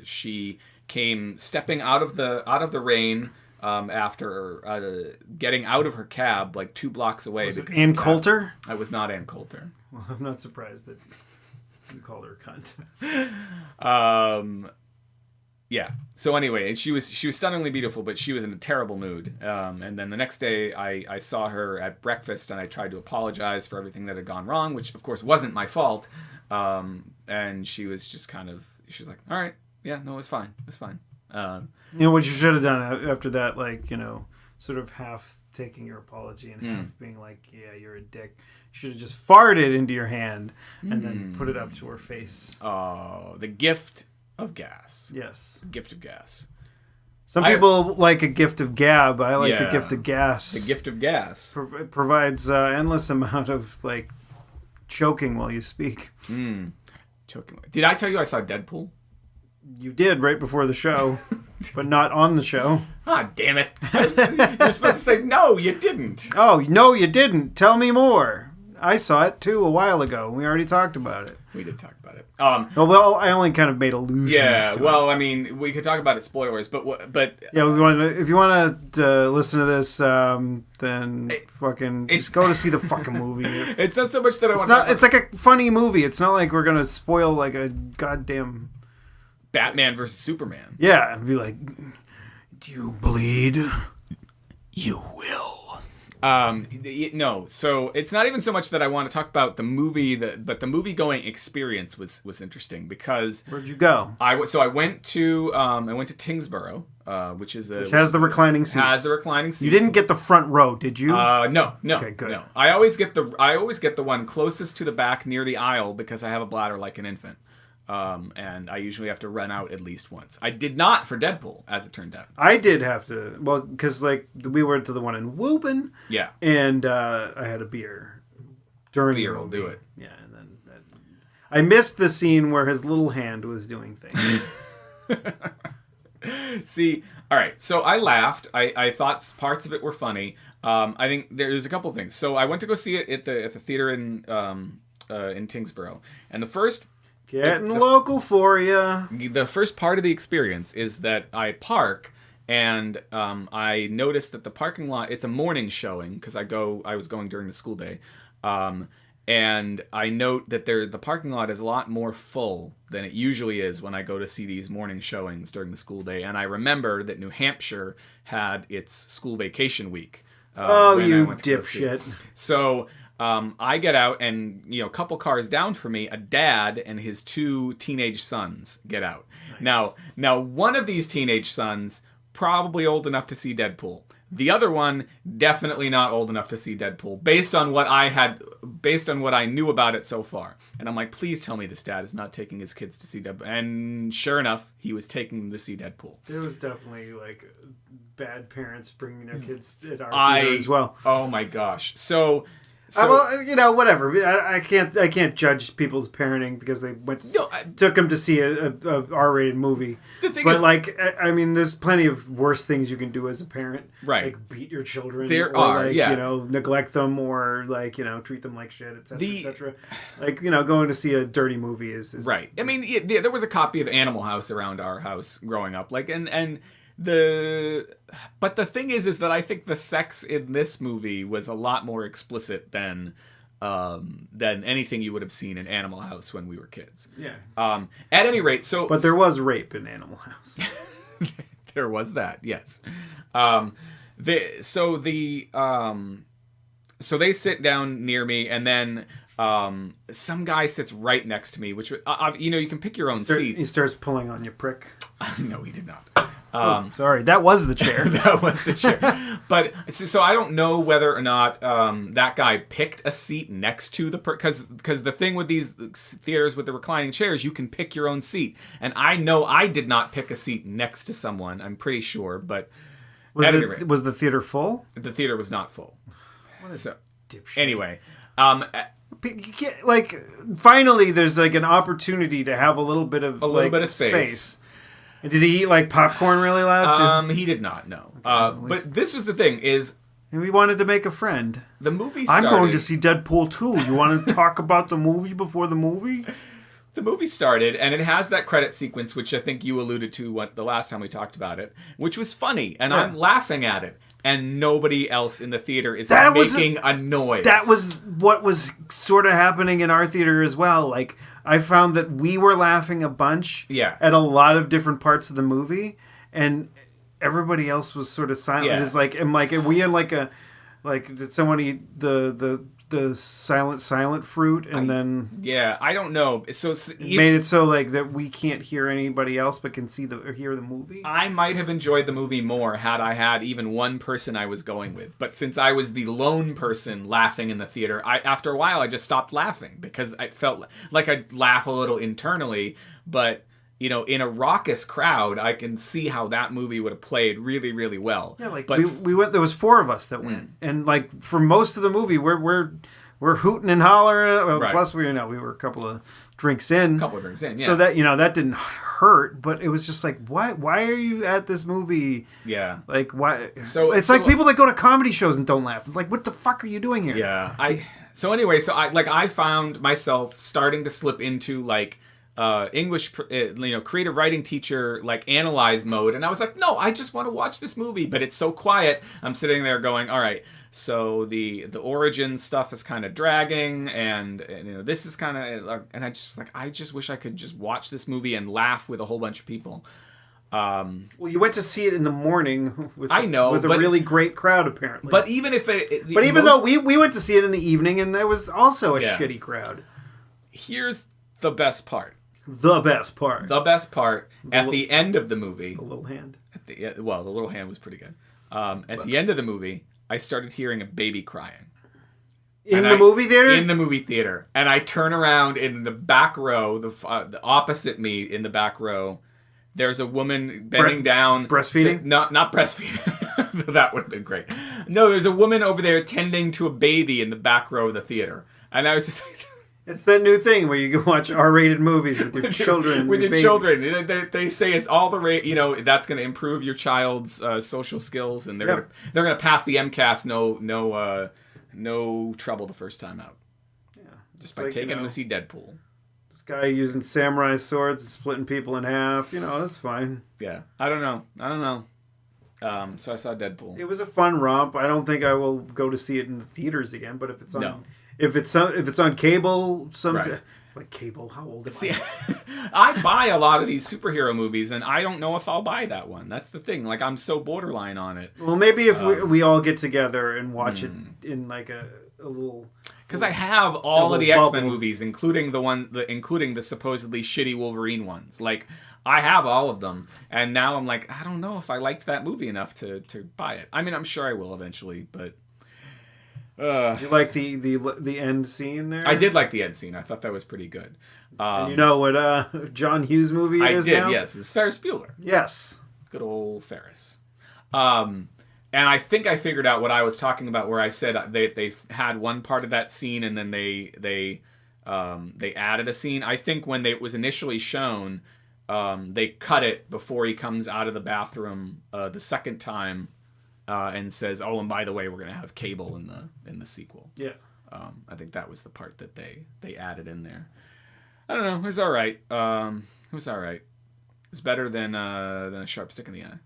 she came stepping out of the rain after getting out of her cab like 2 blocks away. Was it Ann Coulter? I was not Ann Coulter. Well, I'm not surprised that you called her a cunt. Yeah. So anyway, she was stunningly beautiful, but she was in a terrible mood. And then the next day, I saw her at breakfast, and I tried to apologize for everything that had gone wrong, which of course wasn't my fault. And she was just she was like, "All right, yeah, no, it was fine. It was fine." What you should have done after that, sort of half taking your apology and half being like, "Yeah, you're a dick." You should have just farted into your hand and then put it up to her face. Oh, the gift of gas. Yes. Gift of gas. Some people like a gift of gab. I like the gift of gas. The gift of gas. It provides endless amount of choking while you speak. Choking. Did I tell you I saw Deadpool? You did right before the show, but not on the show. Ah, damn it. You're supposed to say, no, you didn't. Oh, no, you didn't. Tell me more. I saw it, too, a while ago. We already talked about it. We did talk about it. Well, I only kind of made allusions to it. I mean, we could talk about it spoilers, but yeah, if you want to listen to this, then just go to see the fucking movie. It's not so much that I want to. It's like a funny movie. It's not like we're gonna spoil like a goddamn Batman versus Superman. Yeah, and be like, do you bleed? You will. No, so it's not even so much that I want to talk about the movie, but the movie going experience was interesting because where'd you go? I went to Tingsboro, which has the reclining seats. Has the reclining seats. You didn't get the front row, did you? No. Okay, good. No. I always get the one closest to the back near the aisle because I have a bladder like an infant. And I usually have to run out at least once. I did not for Deadpool, as it turned out. I did have to, well, because like we went to the one in Woburn. Yeah. And I had a beer during the movie. Will do it. Yeah, and then I missed the scene where his little hand was doing things. See, all right. So I laughed. I thought parts of it were funny. I think there's a couple things. So I went to go see it at the theater in Tingsboro, and the first. Getting local for you. The first part of the experience is that I park, and I noticed that the parking lot, it's a morning showing, because I was going during the school day, and I note that the parking lot is a lot more full than it usually is when I go to see these morning showings during the school day, and I remember that New Hampshire had its school vacation week. You dipshit. So... I get out, and a couple cars down from me, a dad and his 2 teenage sons get out. Nice. Now, one of these teenage sons probably old enough to see Deadpool. The other one definitely not old enough to see Deadpool, based on what I knew about it so far. And I'm like, please tell me this dad is not taking his kids to see Deadpool. And sure enough, he was taking them to see Deadpool. It was definitely like bad parents bringing their kids at our theater as well. Oh my gosh! So well, whatever. I can't judge people's parenting because they took them to see a R-rated movie. The thing is, I mean, there's plenty of worse things you can do as a parent, right? Like beat your children, neglect them, or treat them like shit, etc., etc. Like going to see a dirty movie is right. I mean, there was a copy of Animal House around our house growing up, but the thing is that I think the sex in this movie was a lot more explicit than anything you would have seen in Animal House when we were kids. Yeah. At any rate, but there was rape in Animal House. There was that, yes. So they sit down near me, and then some guy sits right next to me, which you can pick your own seats. He starts pulling on your prick. No, he did not. Sorry, that was the chair. That was the chair. But so I don't know whether or not that guy picked a seat next to the because the thing with these theaters with the reclining chairs, you can pick your own seat, and I know I did not pick a seat next to someone. I'm pretty sure, but was the theater full? The theater was not full. What a dipshit. Anyway. Finally, there's an opportunity to have a little bit of space. And did he eat popcorn really loud too? He did not. No. But this was the thing is. And we wanted to make a friend. The movie started. I'm going to see Deadpool 2. You want to talk about the movie before the movie? The movie started, and it has that credit sequence, which I think you alluded to the last time we talked about it, which was funny, and I'm laughing at it. And nobody else in the theater is making a noise. That was what was sort of happening in our theater as well. I found that we were laughing a bunch at a lot of different parts of the movie, and everybody else was sort of silent. Yeah. It's are we in did someone eat the silent fruit and then I don't know. So made it so that we can't hear anybody else but can see or hear the movie. I might have enjoyed the movie more had I had even one person I was going with, but since I was the lone person laughing in the theater, after a while I just stopped laughing because I felt like I'd laugh a little internally, but in a raucous crowd, I can see how that movie would have played really, really well. Yeah, we went. There was 4 of us that went, and for most of the movie, we're we're hooting and hollering. Well, Right. plus we were a couple of drinks in. Yeah. So that that didn't hurt, but it was just like, why are you at this movie? Yeah. Like, why? So it's like people that go to comedy shows and don't laugh. Like, what the fuck are you doing here? Yeah. I found myself starting to slip into like English, creative writing teacher, like analyze mode. And I was like, no, I just want to watch this movie, but it's so quiet. I'm sitting there going, all right, so the origin stuff is kind of dragging and this is kind of, and I just was like, I just wish I could just watch this movie and laugh with a whole bunch of people. Well, you went to see it in the morning with a but, really great crowd, apparently. But even if though we went to see it in the evening and there was also a shitty crowd. Here's the best part. The best part. At the end of the movie. The little hand. The little hand was pretty good. At the end of the movie, I started hearing a baby crying. In the movie theater? In the movie theater. And I turn around in the back row, the opposite me in the back row, there's a woman bending down. Breastfeeding? Not breastfeeding. That would have been great. No, there's a woman over there tending to a baby in the back row of the theater. And I was just like... It's that new thing where you can watch R-rated movies with your children. With your children. They say it's all the that's going to improve your child's social skills, and they're going to pass the MCAS no trouble the first time out. Yeah. Just by taking them to see Deadpool. This guy using samurai swords and splitting people in half. That's fine. Yeah. I don't know. So I saw Deadpool. It was a fun romp. I don't think I will go to see it in the theaters again, but if it's on... No. If it's on cable, like cable, how old am I? I buy a lot of these superhero movies, and I don't know if I'll buy that one. That's the thing. Like, I'm so borderline on it. Well, maybe if we all get together and watch it in like a little... Because I have all of the X-Men movies, including the supposedly shitty Wolverine ones. Like, I have all of them, and now I'm like, I don't know if I liked that movie enough to buy it. I mean, I'm sure I will eventually, but... Did you like the end scene there? I did like the end scene. I thought that was pretty good. And you know what John Hughes movie it is now? Yes. It's Ferris Bueller. Yes. Good old Ferris. And I think I figured out what I was talking about where I said they had one part of that scene and then they added a scene. I think when it was initially shown, they cut it before he comes out of the bathroom the second time. And says, "Oh, and by the way, we're gonna have cable in the sequel." Yeah. I think that was the part that they added in there. I don't know. It was all right. It was better than a sharp stick in the eye.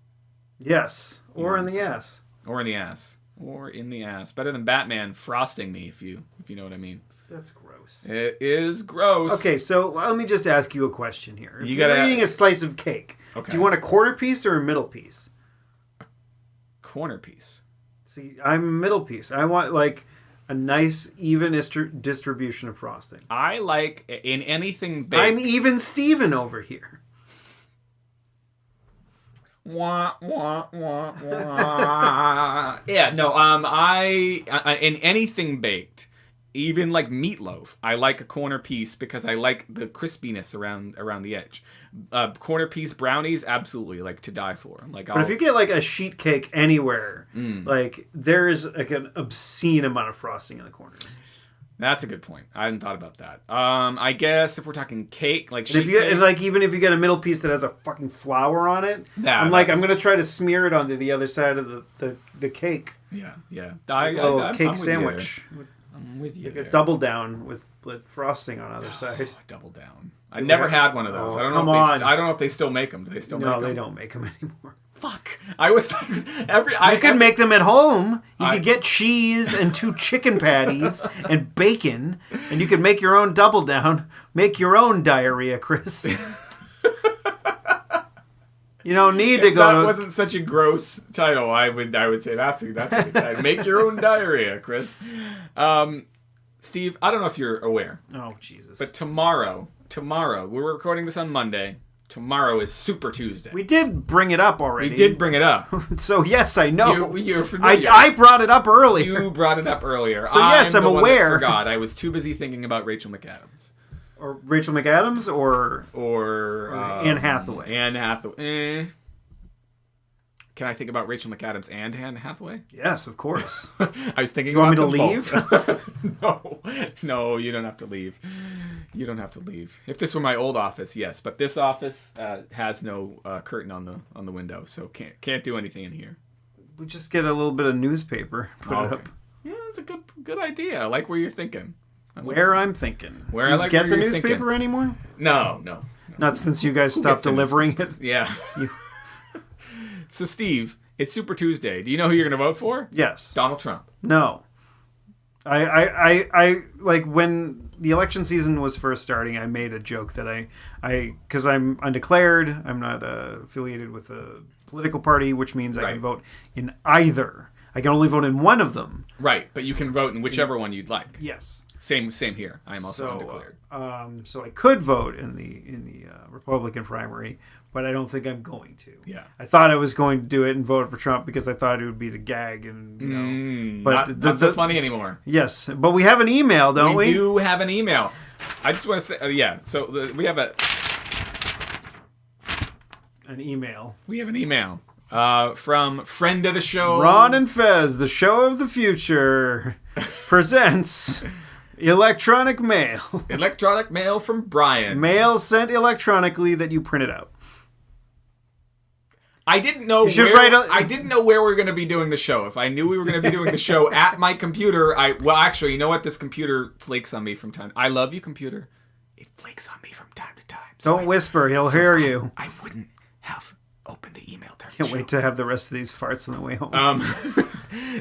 Yes, or in the ass. Or in the ass. Better than Batman frosting me, if you know what I mean. That's gross. It is gross. Okay, so let me just ask you a question here. If you're eating a slice of cake, do you want a quarter piece or a middle piece? Corner piece. See, I'm a middle piece. I want like a nice even distribution of frosting. I like in anything baked. I'm even Steven over here. Wah, wah, wah, wah. Yeah, no, I in anything baked, even like meatloaf, I like a corner piece because I like the crispiness around the edge. Corner piece brownies, absolutely, like to die for. But if you get like a sheet cake anywhere, like there is like an obscene amount of frosting in the corners. That's a good point. I hadn't thought about that. I guess if we're talking cake, like sheet cake, and like even if you get a middle piece that has a fucking flour on it, I'm gonna try to smear it onto the other side of the cake. Yeah. Like a little cake sandwich. I'm with you. Like a double down with frosting on either side. Double down. I never had one of those. I don't know if they still make them. Do they still make them? No, they don't make them anymore. Fuck. I was like, you could make them at home. You could get cheese and 2 chicken patties and bacon, and you could make your own double down. Make your own diarrhea, Chris. You don't need to go. That wasn't such a gross title. I would say that's a good title. Make your own diarrhea, Chris. Steve, I don't know if you're aware. Oh Jesus! But tomorrow, we're recording this on Monday. Tomorrow is Super Tuesday. We did bring it up already. We did bring it up. So yes, I know. You're familiar. I brought it up earlier. You brought it up earlier. So yes, I'm aware. I forgot. I was too busy thinking about Rachel McAdams. Or Rachel or Anne Hathaway. Anne Hathaway. Can I think about Rachel McAdams and Anne Hathaway? Yes, of course. I was thinking. Do you want about me to leave? No, you don't have to leave. You don't have to leave. If this were my old office, yes, but this office has no curtain on the window, so can't do anything in here. We just get a little bit of newspaper. Put it up. Yeah, that's a good idea. I like where you're thinking. I'm thinking. Where Do I you like get where the you're newspaper thinking. anymore? No. Not since you guys stopped delivering it. Yeah. So, Steve, it's Super Tuesday. Do you know who you're going to vote for? Yes. Donald Trump. No. I like when the election season was first starting, I made a joke that because I'm undeclared, I'm not affiliated with a political party, which means I can vote in either. I can only vote in one of them. Right, but you can vote in whichever one you'd like. Yes. Same here. I am also undeclared. So I could vote in the Republican primary, but I don't think I'm going to. Yeah. I thought I was going to do it and vote for Trump because I thought it would be the gag, and but not so funny anymore. Yes, but we have an email, don't we? We do have an email. I just want to say, So we have an email. We have an email from friend of the show, Ron and Fez, the show of the future, presents. Electronic mail. Electronic mail from Brian. Mail sent electronically that you printed out. I didn't know I didn't know where we were going to be doing the show. If I knew we were going to be doing the show at my computer, actually, you know what? This computer flakes on me from time. I love you, computer. It flakes on me from time to time. Don't whisper. He'll hear you. I wouldn't have opened the email during Can't wait to have the rest of these farts on the way home.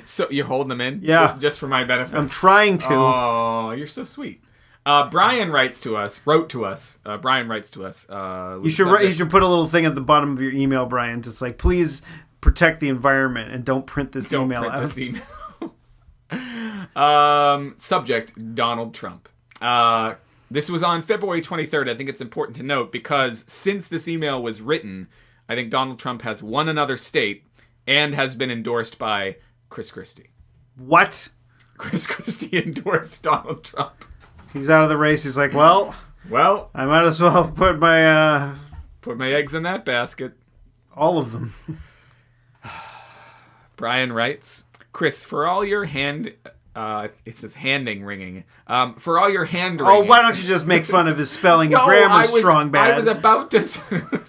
So you're holding them in? Yeah. Just for my benefit? I'm trying to. Oh, you're so sweet. Brian wrote to us. Brian writes to us. You should put a little thing at the bottom of your email, Brian. Just like, please protect the environment and don't print this email out. This email. Subject, Donald Trump. This was on February 23rd. I think it's important to note because since this email was written, I think Donald Trump has won another state and has been endorsed by Chris Christie. What? Chris Christie endorsed Donald Trump. He's out of the race. He's like, well, I might as well put my eggs in that basket. All of them. Brian writes, Chris, for all your it says handing ringing. For all your hand ringing. Oh, why don't you just make fun of his spelling and grammar strong bad? I was about to...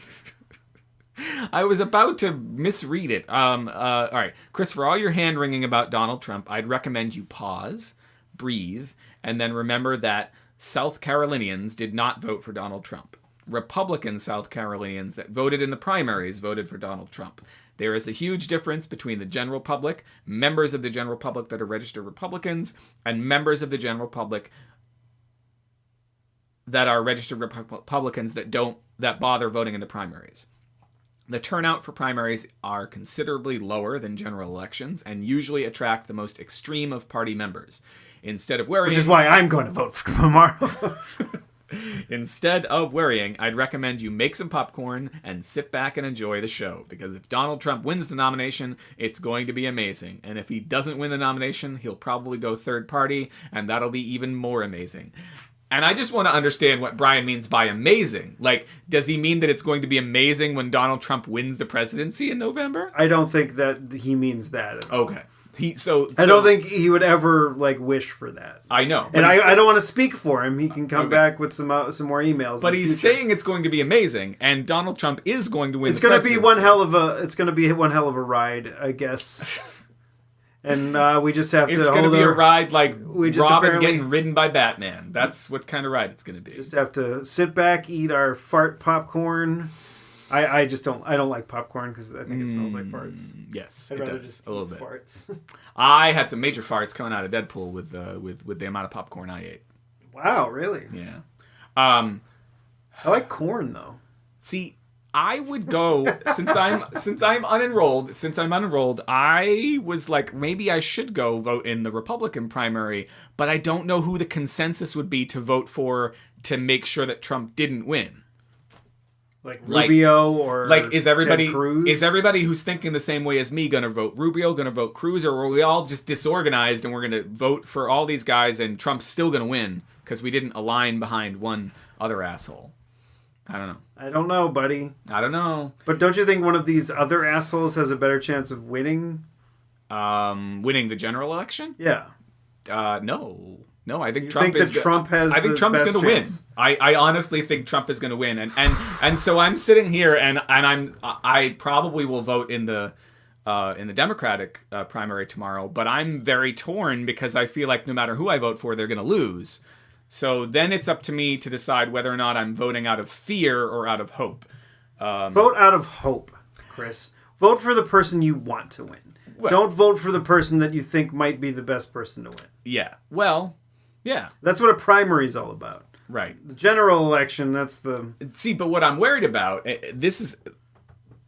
I was about to misread it. All right. Chris, for all your hand-wringing about Donald Trump, I'd recommend you pause, breathe, and then remember that South Carolinians did not vote for Donald Trump. Republican South Carolinians that voted in the primaries voted for Donald Trump. There is a huge difference between the general public, members of the general public that are registered Republicans, and members of the general public that are registered Republicans that bother voting in the primaries. The turnout for primaries are considerably lower than general elections and usually attract the most extreme of party members. Which is why I'm going to vote for tomorrow. Instead of worrying, I'd recommend you make some popcorn and sit back and enjoy the show. Because if Donald Trump wins the nomination, it's going to be amazing. And if he doesn't win the nomination, he'll probably go third party, and that'll be even more amazing. And I just want to understand what Brian means by amazing. Like, does he mean that it's going to be amazing when Donald Trump wins the presidency in November? I don't think that he means that at all. Okay. I don't think he would ever wish for that. I know, and I don't want to speak for him. He can come back with some more emails. But he's saying it's going to be amazing, and Donald Trump is going to win. It's going to be one hell of a ride, I guess. And we just have to. It's going to be a ride like Robin getting ridden by Batman. That's what kind of ride it's going to be. Just have to sit back, eat our fart popcorn. I don't like popcorn because I think it smells like farts. Yes, I'd it rather does just a little eat bit. Farts. I had some major farts coming out of Deadpool with the amount of popcorn I ate. Wow, really? Yeah. I like corn though. See, I would go since I'm unenrolled. I was like, maybe I should go vote in the Republican primary, but I don't know who the consensus would be to vote for to make sure that Trump didn't win. Like Rubio or is everybody Ted Cruz? Is everybody who's thinking the same way as me going to vote Rubio, going to vote Cruz, or are we all just disorganized and we're going to vote for all these guys and Trump's still going to win because we didn't align behind one other asshole? I don't know. I don't know, buddy. I don't know. But don't you think one of these other assholes has a better chance of winning? Winning the general election? Yeah. No. No, I think You Trump think is. that Trump has I think the Trump's best going to win. chance? I honestly think Trump is going to win, and so I'm sitting here, and I probably will vote in the Democratic primary tomorrow, but I'm very torn because I feel like no matter who I vote for, they're going to lose. So then it's up to me to decide whether or not I'm voting out of fear or out of hope. Vote out of hope, Chris. Vote for the person you want to win. Well, Don't vote for the person that you think might be the best person to win. Yeah. Well, yeah. That's what a primary is all about. Right. The general election, that's the... See, but what I'm worried about, this is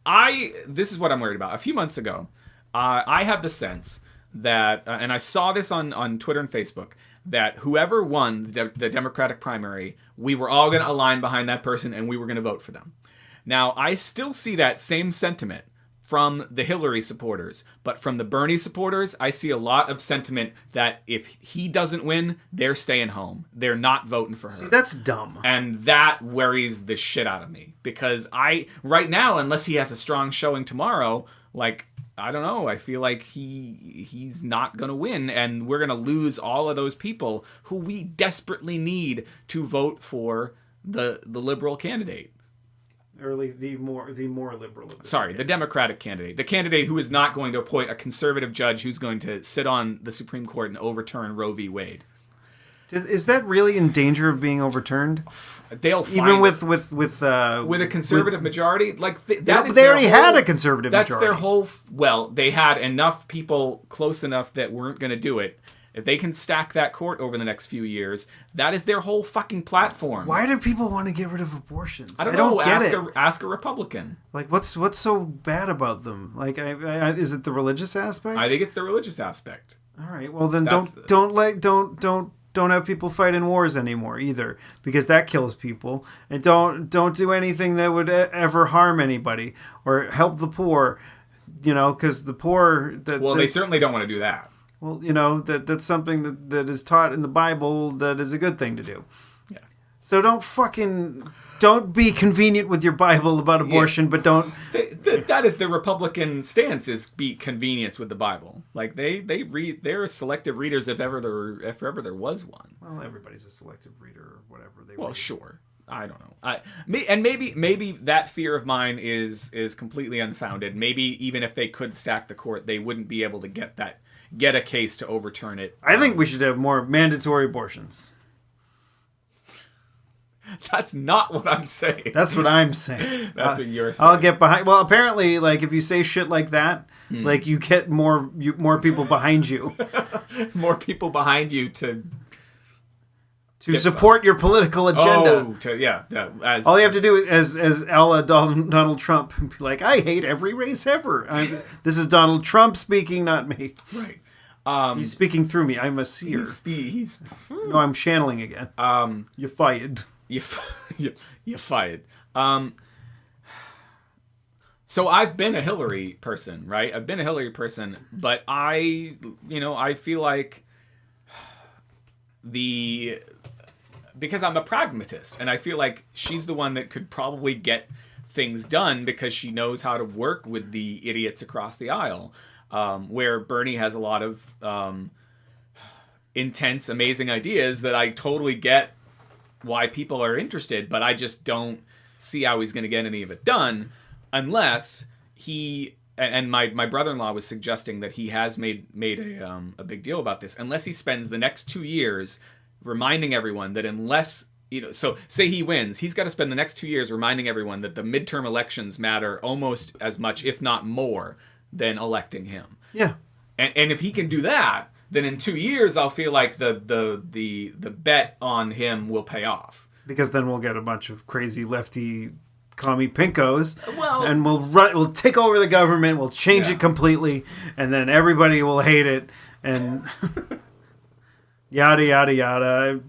what I'm worried about. A few months ago, I had the sense that, and I saw this on Twitter and Facebook, that whoever won the Democratic primary, we were all going to align behind that person and we were going to vote for them. Now, I still see that same sentiment from the Hillary supporters, but from the Bernie supporters, I see a lot of sentiment that if he doesn't win, they're staying home. They're not voting for her. See, that's dumb. And that worries the shit out of me because right now, unless he has a strong showing tomorrow, like, I don't know, I feel like he's not going to win, and we're going to lose all of those people who we desperately need to vote for the liberal candidate. Early, the more liberal of the Sorry, the Democratic candidate. The candidate who is not going to appoint a conservative judge who's going to sit on the Supreme Court and overturn Roe v. Wade. Is that really in danger of being overturned? They'll find even with a conservative majority, like they already had a conservative majority. That's their whole. Well, they had enough people close enough that weren't going to do it. If they can stack that court over the next few years, that is their whole fucking platform. Why do people want to get rid of abortions? I don't know. Get it. Ask a Republican. Like, what's so bad about them? Like, is it the religious aspect? I think it's the religious aspect. All right. Well, then don't have people fight in wars anymore either, because that kills people. And don't do anything that would ever harm anybody or help the poor. You know, because the poor. They certainly don't want to do that. Well, you know, that's something that is taught in the Bible that is a good thing to do. Yeah. So don't be convenient with your Bible about abortion, but don't... That is the Republican stance, is be convenience with the Bible. Like, they're selective readers if ever there was one. Well, everybody's a selective reader or whatever they read. Sure. I don't know. Maybe that fear of mine is completely unfounded. Maybe even if they could stack the court, they wouldn't be able to get a case to overturn it. I think we should have more mandatory abortions. That's not what I'm saying. That's what I'm saying. That's what you're saying. I'll get behind. Well, apparently, like, if you say shit like that, like, you get more people behind you. More people behind you to support your political agenda. All you have to do as a la Donald Trump, be like, I hate every race ever. This is Donald Trump speaking, not me. Right. He's speaking through me. I'm a seer. No, I'm channeling again. You're fired. You're fired. So I've been a Hillary person, right? I've been a Hillary person, but I feel like because I'm a pragmatist, and I feel like she's the one that could probably get things done because she knows how to work with the idiots across the aisle. Where Bernie has a lot of intense, amazing ideas that I totally get why people are interested, but I just don't see how he's going to get any of it done unless he... And my brother-in-law was suggesting that he has made a big deal about this. Unless he spends the next 2 years reminding everyone that unless... So say he wins, he's got to spend the next 2 years reminding everyone that the midterm elections matter almost as much, if not more, than electing him. Yeah. And if he can do that, then in 2 years I'll feel like the bet on him will pay off. Because then we'll get a bunch of crazy lefty commie pinkos, and we'll take over the government, we'll change it completely, and then everybody will hate it, and yada yada yada.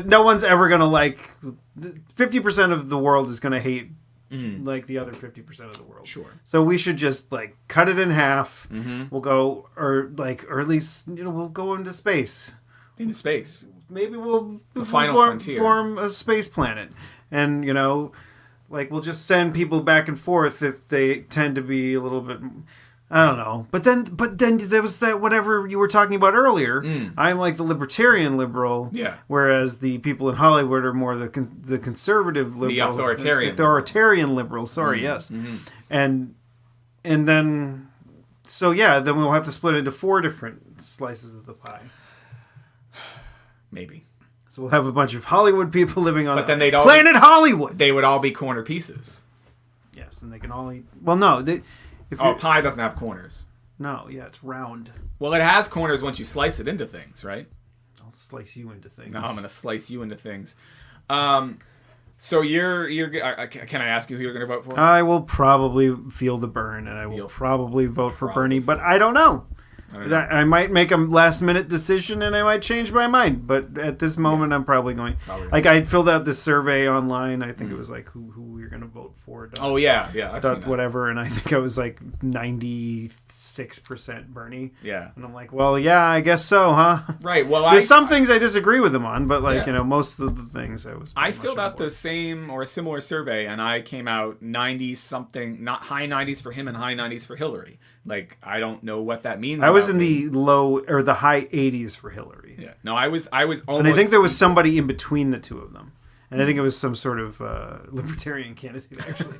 No one's ever gonna 50% of the world is gonna hate like the other 50% of the world. Sure. So we should just cut it in half. Mm-hmm. We'll go, or at least we'll go into space. Into space. Maybe we'll final frontier. Form a space planet, and Like, we'll just send people back and forth if they tend to be a little bit... I don't know. But then there was that whatever you were talking about earlier. I'm like the libertarian liberal. Yeah. Whereas the people in Hollywood are more the conservative liberal. The authoritarian. The authoritarian liberal. Sorry, yes. And then... So, yeah, then we'll have to split into 4 different slices of the pie. Maybe. So we'll have a bunch of Hollywood people living on Planet Hollywood. They would all be corner pieces. Yes, and they can all eat... Well, no. Pie doesn't have corners. No, yeah, it's round. Well, it has corners once you slice it into things, right? I'll slice you into things. No, I'm going to slice you into things. So you're can I ask you who you're going to vote for? I will probably feel the burn, and I will probably vote for Bernie, but I don't know. I might make a last-minute decision, and I might change my mind. But at this moment, I'm probably going... Like, I filled out this survey online. I think it was, like, who you're going to vote for. Oh, yeah. I've seen that. Whatever, and I think I was, like, 96% Bernie. Yeah. And I'm like, well, yeah, I guess so, huh? Right, well, There's some things I disagree with him on, but, like, most of the things I filled out the same or a similar survey, and I came out 90-something, not high 90s for him and high 90s for Hillary. Like, I don't know what that means. I was in the low or the high 80s for Hillary. Yeah. No, I was almost... And I think there was somebody in between the two of them. And I think it was some sort of libertarian candidate, actually.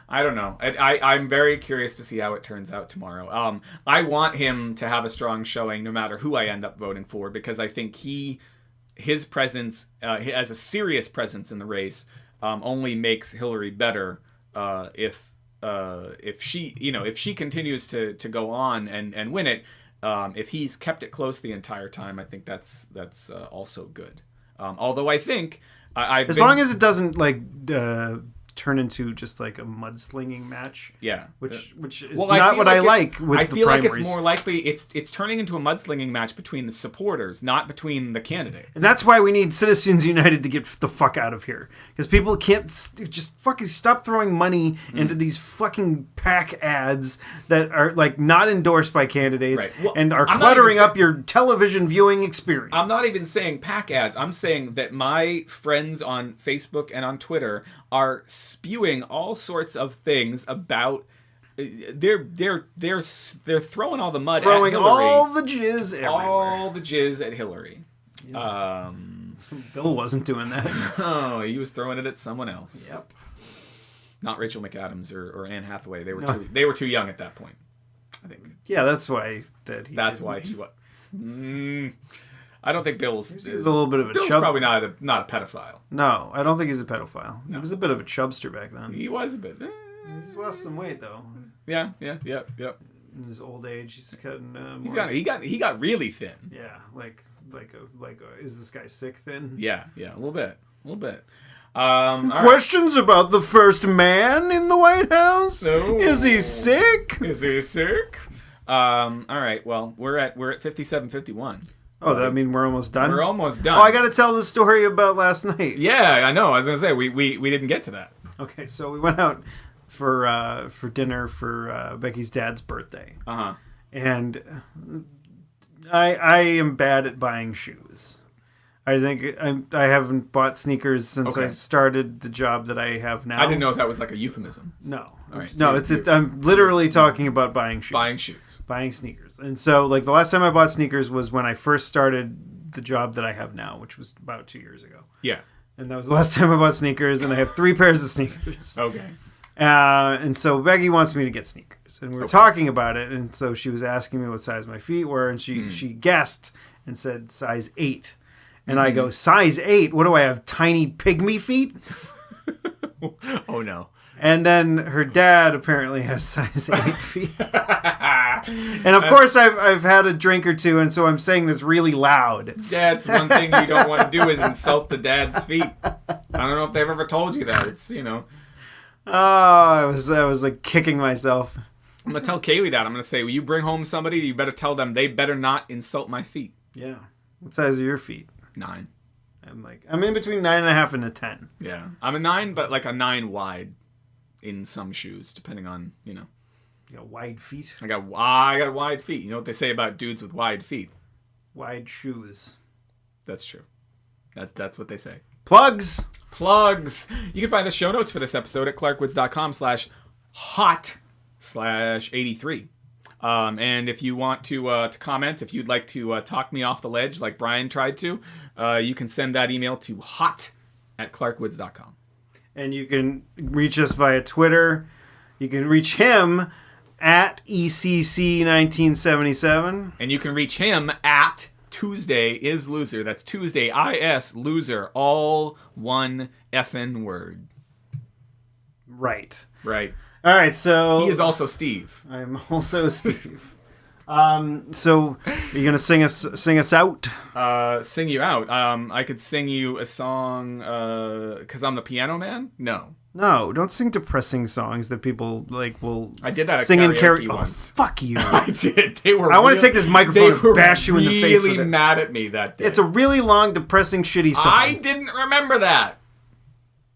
I don't know. I'm very curious to see how it turns out tomorrow. I want him to have a strong showing no matter who I end up voting for, because I think his presence, as a serious presence in the race, only makes Hillary better if she continues to go on and win it. If he's kept it close the entire time, I think that's also good. Although I think long as it doesn't turn into just like a mudslinging match. Yeah, which is not what I like with the primaries. I feel like it's more likely it's turning into a mudslinging match between the supporters, not between the candidates. And that's why we need Citizens United to get the fuck out of here, because people can't just fucking stop throwing money into these fucking PAC ads that are like not endorsed by candidates and are cluttering up your television viewing experience. I'm not even saying PAC ads. I'm saying that my friends on Facebook and on Twitter are spewing all sorts of things about they're throwing all the mud at Hillary. All the jizz everywhere. All the jizz at Hillary. Yeah. Bill wasn't doing that. Oh, he was throwing it at someone else. Yep. Not Rachel McAdams or Anne Hathaway. They were too young at that point, I think. Yeah, that's why he what. I don't think Bill's... He was a little bit of a Bill's chub. Probably not a pedophile. No, I don't think he's a pedophile. No. He was a bit of a chubster back then. He was a bit. He's lost some weight though. Yeah. In his old age, he's cutting. He got really thin. Yeah, like is this guy sick thin? Yeah, a little bit. Questions about the first man in the White House? No. Is he sick? All right. Well, we're at 57:51. Oh, that mean we're almost done? We're almost done. Oh, I got to tell the story about last night. Yeah, I know. I was going to say, we didn't get to that. Okay, so we went out for dinner for Becky's dad's birthday. Uh-huh. And I am bad at buying shoes. I think I haven't bought sneakers since I started the job that I have now. I didn't know if that was like a euphemism. No. All right, no, I'm literally talking about buying shoes. Buying sneakers. And so, like, the last time I bought sneakers was when I first started the job that I have now, which was about 2 years ago. Yeah. And that was the last time I bought sneakers, and I have 3 pairs of sneakers. Okay. And so Becky wants me to get sneakers. And we were talking about it, and so she was asking me what size my feet were, and she guessed and said size 8. And I go, size 8? What do I have, tiny pygmy feet? Oh, no. And then her dad apparently has size 8 feet. And of course, I've had a drink or two, and so I'm saying this really loud. That's one thing you don't want to do is insult the dad's feet. I don't know if they've ever told you that. It's, Oh, I was like kicking myself. I'm going to tell Kaylee that. I'm going to say, will you bring home somebody? You better tell them they better not insult my feet. Yeah. What size are your feet? 9. I'm in between 9.5 and a 10. Yeah. I'm a 9, but like a 9 wide in some shoes, depending on, You got wide feet? I got wide feet. You know what they say about dudes with wide feet? Wide shoes. That's true. That's what they say. Plugs! Plugs. You can find the show notes for this episode at clarkwoods.com/hot/83. And if you want to comment, if you'd like to talk me off the ledge like Brian tried to, you can send that email to hot@clarkwoods.com. And you can reach us via Twitter. You can reach him at ECC1977. And you can reach him at Tuesday is Loser. That's Tuesday, IS Loser. All one effing word. Right. Right. All right, so... He is also Steve. I'm also Steve. So, are you going to sing us out? Sing you out. I could sing you a song, because I'm the piano man? No. No, don't sing depressing songs that people will. I did that at sing karaoke in once. Oh, fuck you! I did. They were. I want to take this microphone and bash you in the face with it. Really mad at me that day. It's a really long, depressing, shitty song. I didn't remember that.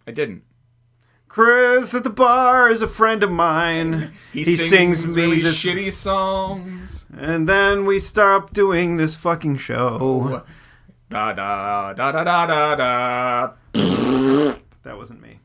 I didn't. Chris at the bar is a friend of mine. He sings me really this shitty songs, and then we start doing this fucking show. Da da da da da da da. That wasn't me.